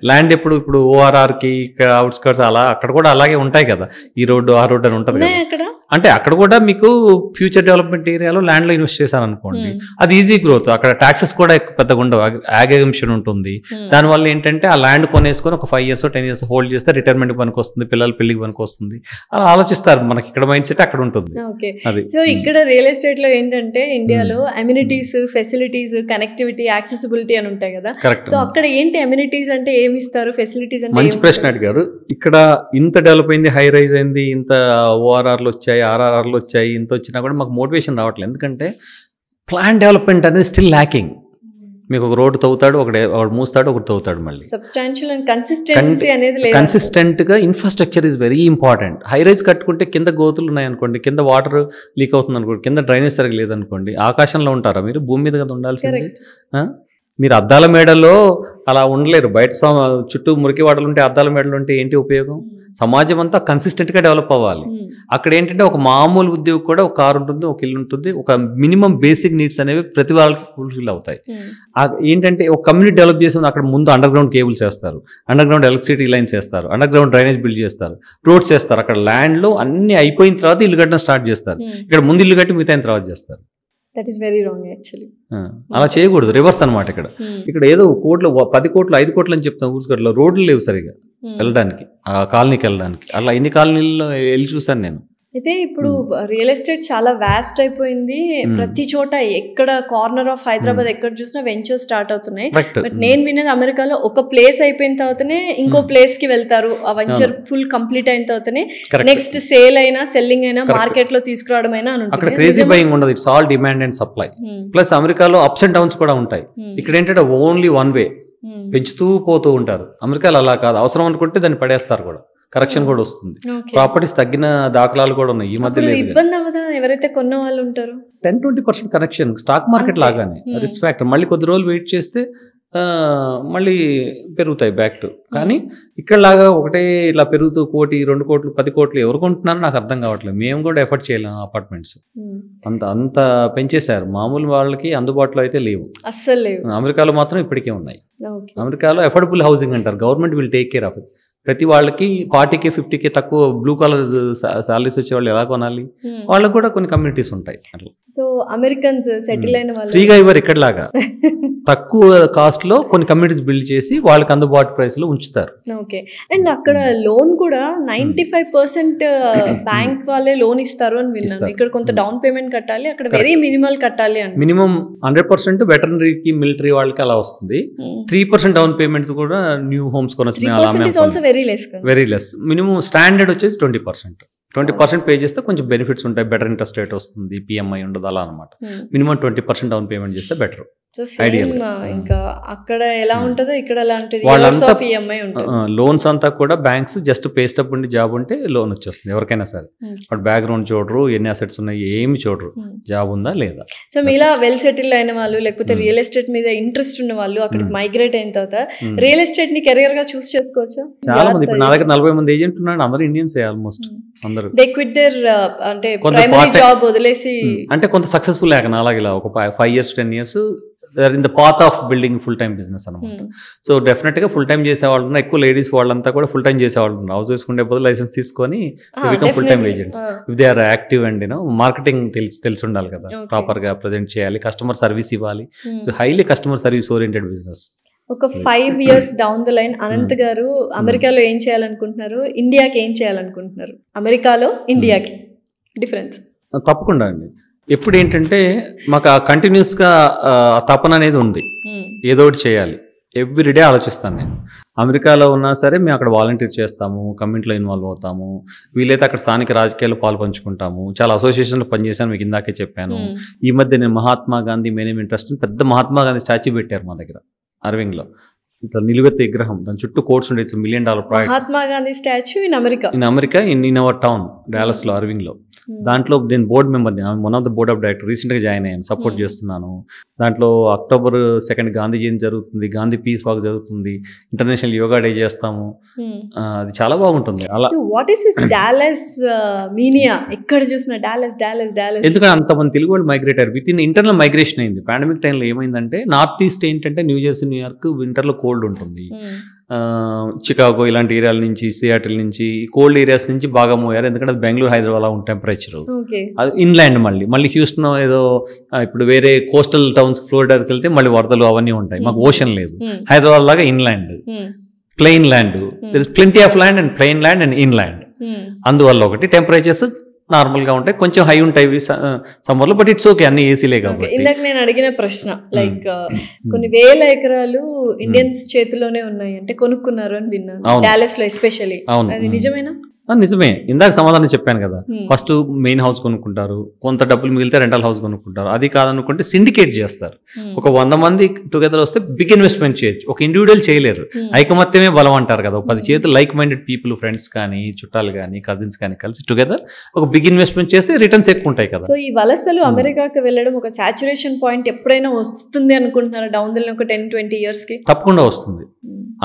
ల్యాండ్ ఇప్పుడు ఓఆర్ఆర్ కి అవుట్స్కర్ట్స్ అలా అక్కడ కూడా అలాగే ఉంటాయి కదా, ఈ రోడ్డు ఆ రోడ్డు అని ఉంటుంది కదా. అంటే అక్కడ కూడా మీకు ఫ్యూచర్ డెవలప్మెంట్ ఏరియాలో ల్యాండ్ లో ఇన్వెస్ట్ చేశారు అనుకోండి, అది ఈజీ గ్రోత్. అక్కడ టాక్సెస్ కూడా పెద్దగా ఉండవు, యాగమిషన్ ఉంటుంది. దానివల్ల ఏంటంటే ఆ ల్యాండ్ కొనేసుకొని ఒక 5 years 10 years హోల్డ్ చేస్తే రిటైర్మెంట్ పనికి వస్తుంది, పిల్లల పెళ్లికి పనికి వస్తుంది, అలా ఆలోచిస్తారు. మనకి ఇక్కడ మైండ్ సెట్ అక్కడ ఉంటుంది. అది సో ఇక్కడ రియల్ ఎస్టేట్ లో ఏంటంటే ఇండియాలో అమ్యూనిటీస్, ఫెసిలిటీస్, కనెక్టివిటీ, యాక్సెసిబిలిటీ అని ఉంటాయి కదా. సో అక్కడ ఏంటి అమ్యూనిటీస్ అంటే ఏమి ఇస్తారు, ఫెసిలిటీస్ అంటే? మంచి ప్రశ్న అడిగారు. ఇక్కడ ఇంత డెవలప్ అయింది, హై రైజ్ అయింది, ఇంత ఓఆర్ఆర్లు వచ్చాయి, ఆర్ఆర్ఆర్లు వచ్చాయి, ఇంత వచ్చినా కూడా మాకు మోటివేషన్ రావట్లేదు. ఎందుకంటే ప్లాన్ డెవలప్మెంట్ అనేది స్టిల్ ల్యాకింగ్. మీకు ఒక రోడ్డు తవ్వుతాడు, ఒకడు మూస్తాడు, ఒకటి తవ్వుతాడు. మళ్ళీ సబ్స్టాన్షియల్ అండ్ కన్సిస్టెన్సీ అనేది లేదు. కన్సిస్టెంట్ గా infrastructure is very important. High rise కట్టుకుంటే కింద గోతులు ఉన్నాయనుకోండి, కింద వాటర్ లీక్ అవుతుంది అనుకోండి, కింద డ్రైనేజ్ సరిగ్గా లేదనుకోండి, ఆకాశంలో ఉంటారా మీరు? భూమి మీద కదా ఉండాల్సింది. మీరు అద్దాల మేడలో అలా ఉండలేరు. బయట చుట్టూ మురికి వాడలు ఉంటే, అద్దాల మేడలు ఉంటే ఏంటి ఉపయోగం? సమాజం అంతా కన్సిస్టెంట్ గా డెవలప్ అవ్వాలి. అక్కడ ఏంటంటే ఒక మామూలు ఉద్యోగి కూడా ఒక కారు ఉంటుంది, ఒక ఇల్లు ఉంటుంది, ఒక మినిమం బేసిక్ నీడ్స్ అనేవి ప్రతి వాళ్ళకి ఫుల్ఫిల్ అవుతాయి. ఏంటంటే ఒక కమ్యూనిటీ డెవలప్ చేసి అక్కడ ముందు అండర్ గ్రౌండ్ కేబుల్స్ వేస్తారు, అండర్ గ్రౌండ్ ఎలక్ట్రిసిటీ లైన్స్ వేస్తారు, అండర్ గ్రౌండ్ డ్రైనేజ్ బిల్డ్ చేస్తారు, రోడ్స్ వేస్తారు. అక్కడ ల్యాండ్ లో అన్ని అయిపోయిన తర్వాత ఇల్లు కట్టడం స్టార్ట్ చేస్తారు. ఇక్కడ ముందు ఇల్లు కట్టి మిగతా తర్వాత చేస్తారు. That is very wrong actually. అలా చేయకూడదు, రివర్స్ అనమాట. ఇక్కడ ఏదో కోట్లు 10 కోట్లు 5 కోట్లు అని చెప్తాం, ఊరుకోట్లో రోడ్లు లేవు సరిగా వెళ్ళడానికి, ఆ కాలనీకి వెళ్ళడానికి. అలా ఎన్ని కాలనీల్లో వెళ్ళి చూసాను నేను. అయితే ఇప్పుడు రియల్ ఎస్టేట్ చాలా వాస్ట్ అయిపోయింది. ప్రతి చోట ఎక్కడ కార్నర్ ఆఫ్ హైదరాబాద్ ఎక్కడ చూసినా వెంచర్స్ స్టార్ట్ అవుతున్నాయి. బట్ నేను వినేది అమెరికాలో ఒక ప్లేస్ అయిపోయిన తర్వాతనే ఇంకో ప్లేస్ కి వెళ్తారు. ఆ వెంచర్ ఫుల్ కంప్లీట్ అయిన తర్వాతనే నెక్స్ట్ సేల్ అయినా సెల్లింగ్ అయినా మార్కెట్ లో తీసుకురావడం అయినా అని అక్కడ క్రేజీ బయింగ్ ఉండదు. It's all demand and supply. Plus అమెరికాలో అప్స్ అండ్ డౌన్స్ కూడా ఉంటాయి. ఇక్కడ ఏంటంటే ఓన్లీ వన్ వే, పెంచుతూ పోతూ ఉంటారు. అమెరికాలో అలా కాదు, అవసరం అనుకుంటే దాన్ని పడేస్తారు కూడా, కరెక్షన్ కూడా వస్తుంది. ప్రాపర్టీస్ తగ్గిన దాఖలాలు కూడా ఉన్నాయి. ఈ మధ్య ఇబ్బంది అవ్వదా ఎవరైతే కొన్న వాళ్ళు ఉంటారు? 10-20% కరెక్షన్ స్టాక్ మార్కెట్ లాగానే రిస్క్ ఫ్యాక్టర్. మళ్ళీ కొద్ది రోజులు వెయిట్ చేస్తే మళ్ళీ పెరుగుతాయి బ్యాక్ టు. కానీ ఇక్కడలాగా ఒకటే ఇట్లా పెరుగుతూ 1 కోటి 2 కోట్లు 10 కోట్లు ఎవరు కొంటున్నారో నాకు అర్థం కావట్లేదు. మేము కూడా ఎఫర్ట్ చేయలేం అపార్ట్మెంట్స్. అంత పెంచేశారు. మామూలు వాళ్ళకి అందుబాటులో అయితే లేవు, అస్సలు లేవు. అమెరికాలో మాత్రం ఇప్పటికే ఉన్నాయి. అమెరికాలో అఫోర్డబుల్ హౌసింగ్ అంటారు. Government will take care of it. ప్రతి వాళ్ళకి 40K 50K తక్కువ బ్లూ కాలర్ సాలరీస్ వచ్చే వాళ్ళు ఎలా కొనాలి? వాళ్ళకి కూడా కొన్ని కమ్యూనిటీస్ ఉంటాయి అట్లా. సో అమెరికన్స్ సెటిల్ అయిన వాళ్ళు ఫ్రీగా ఇవ్వరు ఇక్కడలాగా. తక్కువ కాస్ట్ లో కొన్ని కమ్యూనిటీస్ బిల్డ్ చేసి వాళ్ళకి అందుబాటు ప్రైస్ లో ఉంచుతారు. ఓకే. అండ్ అక్కడ లోన్ కూడా 95% బ్యాంక్ వాళ్ళే లోన్ ఇస్తారు అని విన్నాను. ఇక్కడ కొంత డౌన్ పేమెంట్ కట్టాలి, అక్కడ వెరీ మినిమల్ కట్టాలి అంటే మినిమం 100% వెటర్నరీకి మిలిటరీ వాళ్ళకి అలా వస్తుంది. 3% డౌన్ పేమెంట్ కూడా న్యూ హోమ్స్ కొనొచ్చు. Very less. మినిమం స్టాండర్డ్ వచ్చేసి 20% పే చేస్తే కొంచెం బెనిఫిట్స్ ఉంటాయి. బెటర్ ఇంట్రెస్ట్ రేట్ వస్తుంది, పిఎంఐ ఉండదు అలా అనమాట. మినిమం 20% డౌన్ పేమెంట్ చేస్తే బెటర్. ఇంకా అక్కడ ఎలా ఉంటుందో ఇక్కడ అలాంటిది లోన్స్ అంతా కూడా బ్యాంక్స్ జస్ట్ పేస్టప్ ఉండి జాబ్ ఉంటే లోన్ వచ్చేస్తుంది ఎవరికైనా సరే. బట్ బ్యాక్గ్రౌండ్ చూడరు, ఎన్ని అసెట్స్ ఉన్నాయి ఏమి చూడరు, జాబ్ ఉందా లేదా. సో మీలా వెల్ సెటిల్ అయిన వాళ్ళు లేకపోతే రియల్ ఎస్టేట్ మీద ఇంట్రెస్ట్ ఉన్న వాళ్ళు అక్కడికి మైగ్రేట్ అయిన తర్వాత రియల్ ఎస్టేట్ ని కెరియర్ గా చూస్ చేసుకోవచ్చా? చాలా మంది. ఇప్పుడు నా దగ్గర 40 మంది ఏజెంట్ ఉన్నాడు, అందరూ ఇండియన్స్ ఆల్మోస్ట్ అందరూ. దే క్విట్ దేర్ అంటే ప్రైమరీ జాబ్ వదిలేసి, అంటే కొంత సక్సెస్ఫుల్ లేక అలాగే ఒక 5 years 10 years in the path of building full time business అనమాట. సో డెఫినెట్ గా ఫుల్ టైం చేసేవాళ్ళు ఉన్నారు. ఎక్కువ లేడీస్ వాళ్ళంతా కూడా ఫుల్ టైం చేసేవాళ్ళు ఉన్నారు. హౌస్ వేసుకుంటే బదులు లైసెన్స్ తీసుకొని become full time agents if they are active and marketing తెలిసి ఉండాలి కదా, ప్రాపర్ గా ప్రజెంట్ చేయాలి, కస్టమర్ సర్వీస్ ఇవ్వాలి. So highly customer service oriented business. ఒక 5 years down the line Anant గారు అమెరికాలో ఏం చేయాలనుకుంటున్నారు, ఇండియాకి ఏం చేయాలనుకుంటున్నారు? అమెరికాలో ఇండియాకి డిఫరెన్స్ తప్పకుండా అండి. ఎప్పుడు ఏంటంటే మాకు ఆ కంటిన్యూస్గా తపన అనేది ఉంది, ఏదో ఒకటి చేయాలి. ఎవ్రీడే ఆలోచిస్తాను నేను. అమెరికాలో ఉన్నా సరే మేము అక్కడ వాలంటీర్ చేస్తాము, కమ్యూనిటీలో ఇన్వాల్వ్ అవుతాము, వీలైతే అక్కడ స్థానిక రాజకీయాల్లో పాలు పంచుకుంటాము. చాలా అసోసియేషన్లో పనిచేశాను, మీకు ఇందాకే చెప్పాను. ఈ మధ్య నేను మహాత్మా గాంధీ మేనేజ్ ఇంట్రెస్ట్ పెద్ద మహాత్మా గాంధీ స్టాచ్యూ పెట్టారు మా దగ్గర అరవింగ్లో. ఇట్లా నిలువెత్త విగ్రహం, దాని చుట్టూ కోట్స్ ఉండేది. $1 million project. Mahatma Gandhi statue in America in our town డాలస్లో అరవింగ్లో. దాంట్లో నేను బోర్డ్ మెంబర్ని, one of the board of director. రీసెంట్గా జాయిన్ అయ్యాను, సపోర్ట్ చేస్తున్నాను. దాంట్లో October 2 గాంధీ జయంతి జరుగుతుంది, గాంధీ పీస్ వాక్ జరుగుతుంది, ఇంటర్నేషనల్ యోగా డే చేస్తాము. అది చాలా బాగుంటుంది. అలా what is this Dallas mania? ఎక్కడ చూసినా డాలస్ డాలస్ డాలస్. ఎందుకంటే అంతమంది తెలుగు వాళ్ళు మైగ్రేట్ అయ్యారు. విత్ ఇన్ ఇంటర్నల్ మైగ్రేషన్ అయింది. పాండమిక్ టైంలో ఏమైందంటే నార్త్ ఈస్ట్ ఏంటంటే న్యూజెర్సీ, న్యూయార్క్ వింటర్లో కోల్డ్ ఉంటుంది. చికాగో ఇలాంటి ఏరియాల నుంచి, సియాటిల్ నుంచి, కోల్డ్ ఏరియాస్ నుంచి బాగా మోయారు. ఎందుకంటే అది బెంగళూరు, హైదరాబాద్ అలా టెంపరేచర్. అది ఇన్లాండ్. మళ్ళీ హ్యూస్టన్ ఏదో ఇప్పుడు వేరే కోస్టల్ టౌన్స్ ఫ్లోరిడాకి వెళ్తే మళ్ళీ వరదలు అవన్నీ ఉంటాయి. మాకు ఓషన్ లేదు. హైదరాబాద్ లాగా inland, plain land. There is plenty of land and plain land and inland. అందువల్ల ఒకటి టెంపరేచర్స్ నార్మల్గా ఉంటాయి, కొంచెం హై ఉంటాయి సమ్మర్లో, బట్ ఇట్స్ ఓకే, అన్ని ఏసీలే కాబట్టి. ఇందాక నేను అడిగిన ప్రశ్న లైక్ కొన్ని వేల ఎకరాలు ఇండియన్స్ చేతిలోనే ఉన్నాయి అంటే కొనుక్కున్నారు అని విన్నాను, డాలస్ లో ఎస్పెషల్లీ. అది నిజమేనా? నిజమే. ఇందాక సమాధానం చెప్పాను కదా, ఫస్ట్ మెయిన్ హౌస్ కొనుక్కుంటారు, కొంత డబ్బులు మిగిలితే రెంటల్ హౌస్ కొనుక్కుంటారు. అది కాదనుకుంటే సిండికేట్ చేస్తారు. ఒక 100 మంది టుగెదర్ వస్తే బిగ్ ఇన్వెస్ట్మెంట్ చేయొచ్చు. ఒక ఇండివిజువల్ చేయలేరు, ఐకమత్యమే బలం అంటారు కదా. 10 చేతులు లైక్ మైండెడ్ పీపుల్, ఫ్రెండ్స్ కానీ, చుట్టాలు కానీ, కజిన్స్ కానీ కలిసి టుగెదర్ ఒక బిగ్ ఇన్వెస్ట్మెంట్ చేస్తే రిటర్న్స్ ఎక్కువ ఉంటాయి కదా. సో ఈ వలసలు అమెరికాకి వెళ్ళడం ఒక సాచురేషన్ పాయింట్ ఎప్పుడైనా వస్తుంది అనుకుంటున్నారా డౌన్ ద లైన్ ఒక 10-20 years కి? తప్పకుండా వస్తుంది.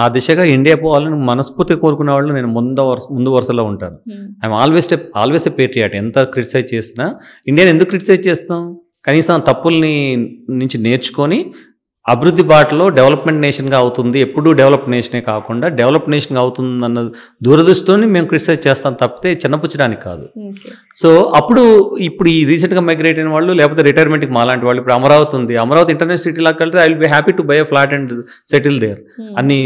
ఆ దిశగా ఇండియా పోవాలని మనస్ఫూర్తిగా కోరుకునే వాళ్ళు నేను ముందు వరుసలో ఉంటాను. I'm always a Patriot. ఎంత క్రిటిసైజ్ చేసినా, ఇండియాని ఎందుకు క్రిటిసైజ్ చేస్తాం? కనీసం తప్పుల్ని నుంచి నేర్చుకొని అభివృద్ధి బాటలో డెవలప్మెంట్ నేషన్గా అవుతుంది. ఎప్పుడూ డెవలప్ నేషనే కాకుండా డెవలప్ నేషన్గా అవుతుంది అన్న దూరదృష్టితోని మేము క్రిటిసైజ్ చేస్తాం తప్పితే చిన్నపుచ్చడానికి కాదు. సో ఇప్పుడు ఈ రీసెంట్గా మైగ్రేట్ అయిన వాళ్ళు, లేకపోతే రిటైర్మెంట్కి మాలాంటి వాళ్ళు, ఇప్పుడు అమరావతి ఉంది, అమరావతి ఇంటర్నేషనల్ సిటీ లాగా వెళ్తే I will be happy to buy a flat and settle there. అన్ని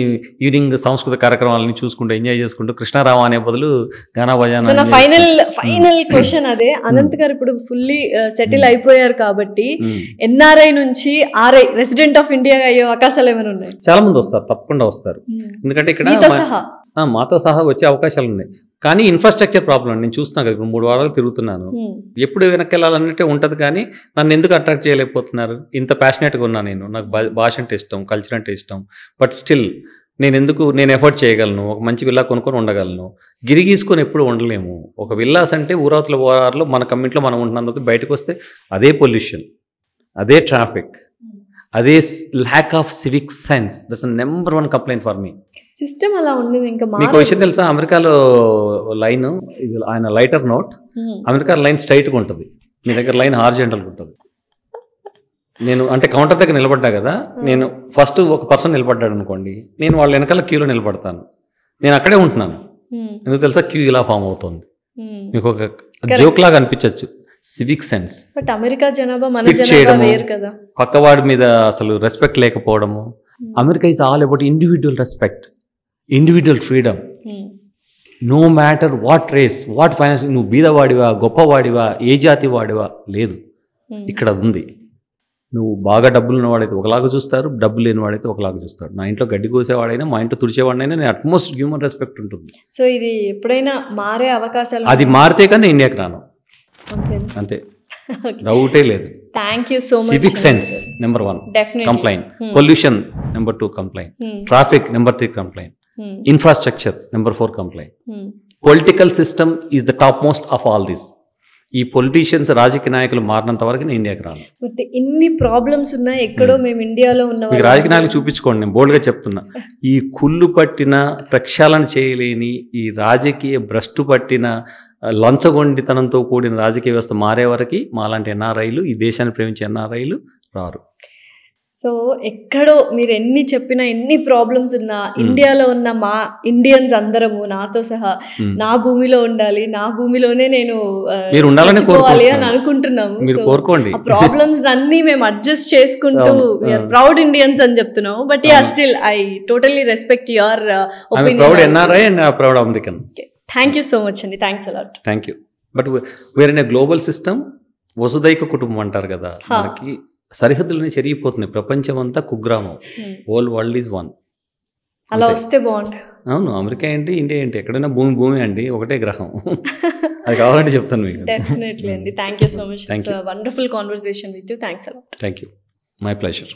ఈవినింగ్ సాంస్కృతిక కార్యక్రమాలని చూసుకుంటూ ఎంజాయ్ చేసుకుంటూ కృష్ణారామ అనే బదులు గానా భజన. ఫైనల్ క్వశ్చన్ అదే, అనంత్ గారు ఇప్పుడు ఫుల్లీ సెటిల్ అయిపోయారు కాబట్టి ఎన్ఆర్ఐ నుంచి ఆర్ఐ రెసిడెంట్ ఆఫ్ ఇండియా అయ్యే అవకాశాలు ఏమైనా ఉన్నాయి? చాలా మంది వస్తారు, తప్పకుండా వస్తారు. ఎందుకంటే ఇక్కడ మాతో సహా వచ్చే అవకాశాలు ఉన్నాయి. కానీ ఇన్ఫ్రాస్ట్రక్చర్ ప్రాబ్లం నేను చూస్తున్నాను కదా, ఇప్పుడు 3 వారాలు తిరుగుతున్నాను. ఎప్పుడు వెనక్కి వెళ్ళాలన్నట్టే ఉంటుంది, కానీ నన్ను ఎందుకు అట్రాక్ట్ చేయలేకపోతున్నారు? ఇంత ప్యాషనేట్గా ఉన్నా నేను, నాకు భాష అంటే ఇష్టం, కల్చర్ అంటే ఇష్టం, బట్ స్టిల్ నేను ఎఫర్ట్ చేయగలను, ఒక మంచి విల్లా కొనుక్కొని ఉండగలను. గిరిగీసుకొని ఎప్పుడు ఉండలేము. ఒక విల్లాస్ అంటే ఊరవతల ఓరార్లో మన కమ్యూనిటీలో మనం ఉంటున్నందుకు బయటకు వస్తే అదే పొల్యూషన్, అదే ట్రాఫిక్, అదే lack of civic sense. That's number 1 complaint for me. System అలా ఉండేది. ఇంకా మీకు విషయం తెలుసా, అమెరికాలో లైన్ ఆయన లైటర్ నోట్, అమెరికా లైన్ స్ట్రైట్గా ఉంటుంది, మీ దగ్గర లైన్ హార్జెంటల్గా ఉంటుంది. నేను అంటే కౌంటర్ దగ్గర నిలబడ్డా కదా, నేను ఫస్ట్ ఒక పర్సన్ నిలబడ్డాడు అనుకోండి, నేను వాళ్ళ వెనకాల క్యూలో నిలబడతాను, నేను అక్కడే ఉంటున్నాను. ఎందుకు తెలుసా, క్యూ ఇలా ఫామ్ అవుతుంది. మీకు ఒక జోక్ లాగా అనిపించవచ్చు, సివిక్ సెన్స్. బట్ అమెరికా జనాభా మన జనాభా వేరు కదా. పక్కవాడి మీద అసలు రెస్పెక్ట్ లేకపోవడము. America is all about individual respect, individual freedom. No matter what race, what finance, నువ్వు బీదవాడివా, గొప్పవాడివా, ఏ జాతి వాడివా లేదు, ఇక్కడ అది ఉంది. నువ్వు బాగా డబ్బులు ఉన్నవాడైతే ఒకలాగా చూస్తారు, డబ్బులు లేనివాడైతే ఒకలాగా చూస్తాడు. నా ఇంట్లో గడ్డి కోసేవాడైనా, మా ఇంట్లో తుడిచేవాడైనా, నేను అట్మోస్ట్ హ్యూమన్ రెస్పెక్ట్ ఉంటుంది. సో ఇది ఎప్పుడైనా మారే అవకాశాలు, అది మారితే కానీ ఇండియాకి రాను, అంతే, డౌటే లేదు. Thank you so much. Civic sense number 1 complaint, pollution number 2 complaint, traffic number 3 complaint, infrastructure number 4 complaint, political system is the top most of all this. ఈ పొలిటీషియన్స్, రాజకీయ నాయకులు మారినంత వరకు నేను ఇండియాకి రాను. బట్ ఇన్ని ప్రాబ్లమ్స్ ఉన్నాయి, ఎక్కడో మేము ఇండియాలో ఉన్న మీకు రాజకీయ నాయకులు చూపించుకోండి, నేను బోల్డ్గా చెప్తున్నా. ఈ కుళ్ళు పట్టిన, ప్రక్షాళన చేయలేని, ఈ రాజకీయ భ్రష్టు పట్టిన, లంచగొండితనంతో కూడిన రాజకీయ వ్యవస్థ మారే వరకు మాలాంటి ఎన్ఆర్ఐలు, ఈ దేశాన్ని ప్రేమించే ఎన్ఆర్ఐలు రారు. సో ఎక్కడో మీరు ఎన్ని చెప్పినా, ఎన్ని ప్రాబ్లమ్స్ ఉన్నా, ఇండియాలో ఉన్న మా ఇండియన్స్ అందరము నాతో సహా నా భూమిలో ఉండాలి, నా భూమిలోనే నేను చచ్చిపోవాలి అని అనుకుంటున్నాము. ఆ ప్రాబ్లమ్స్ అన్ని మేము అడ్జస్ట్ చేసుకుంటూ వీఆర్ ప్రౌడ్ ఇండియన్స్ అని చెప్తున్నాము. But ya, still I totally respect your opinion. Thank you so much అండి, thanks a lot. Thank you. But where in a global system, వసుదైక కుటుంబం అంటారు కదా, మనకి సరిహద్దులన్నీ చెరిగిపోతున్నాయి, ప్రపంచం అంతా కుగ్రామం, హోల్ వరల్డ్ ఈజ్ వన్. అలా వస్తే బాగుంది. అవును, అమెరికా ఏంటి, ఇండియా ఏంటి, ఎక్కడైనా భూమి భూమి అండి, ఒకటే గ్రహం. అది కావాలంటే చెప్తాను మీకు. డెఫినెట్లీ అండి, thank you so much. Wonderful conversation with you. Thanks a lot. Thank you, my pleasure.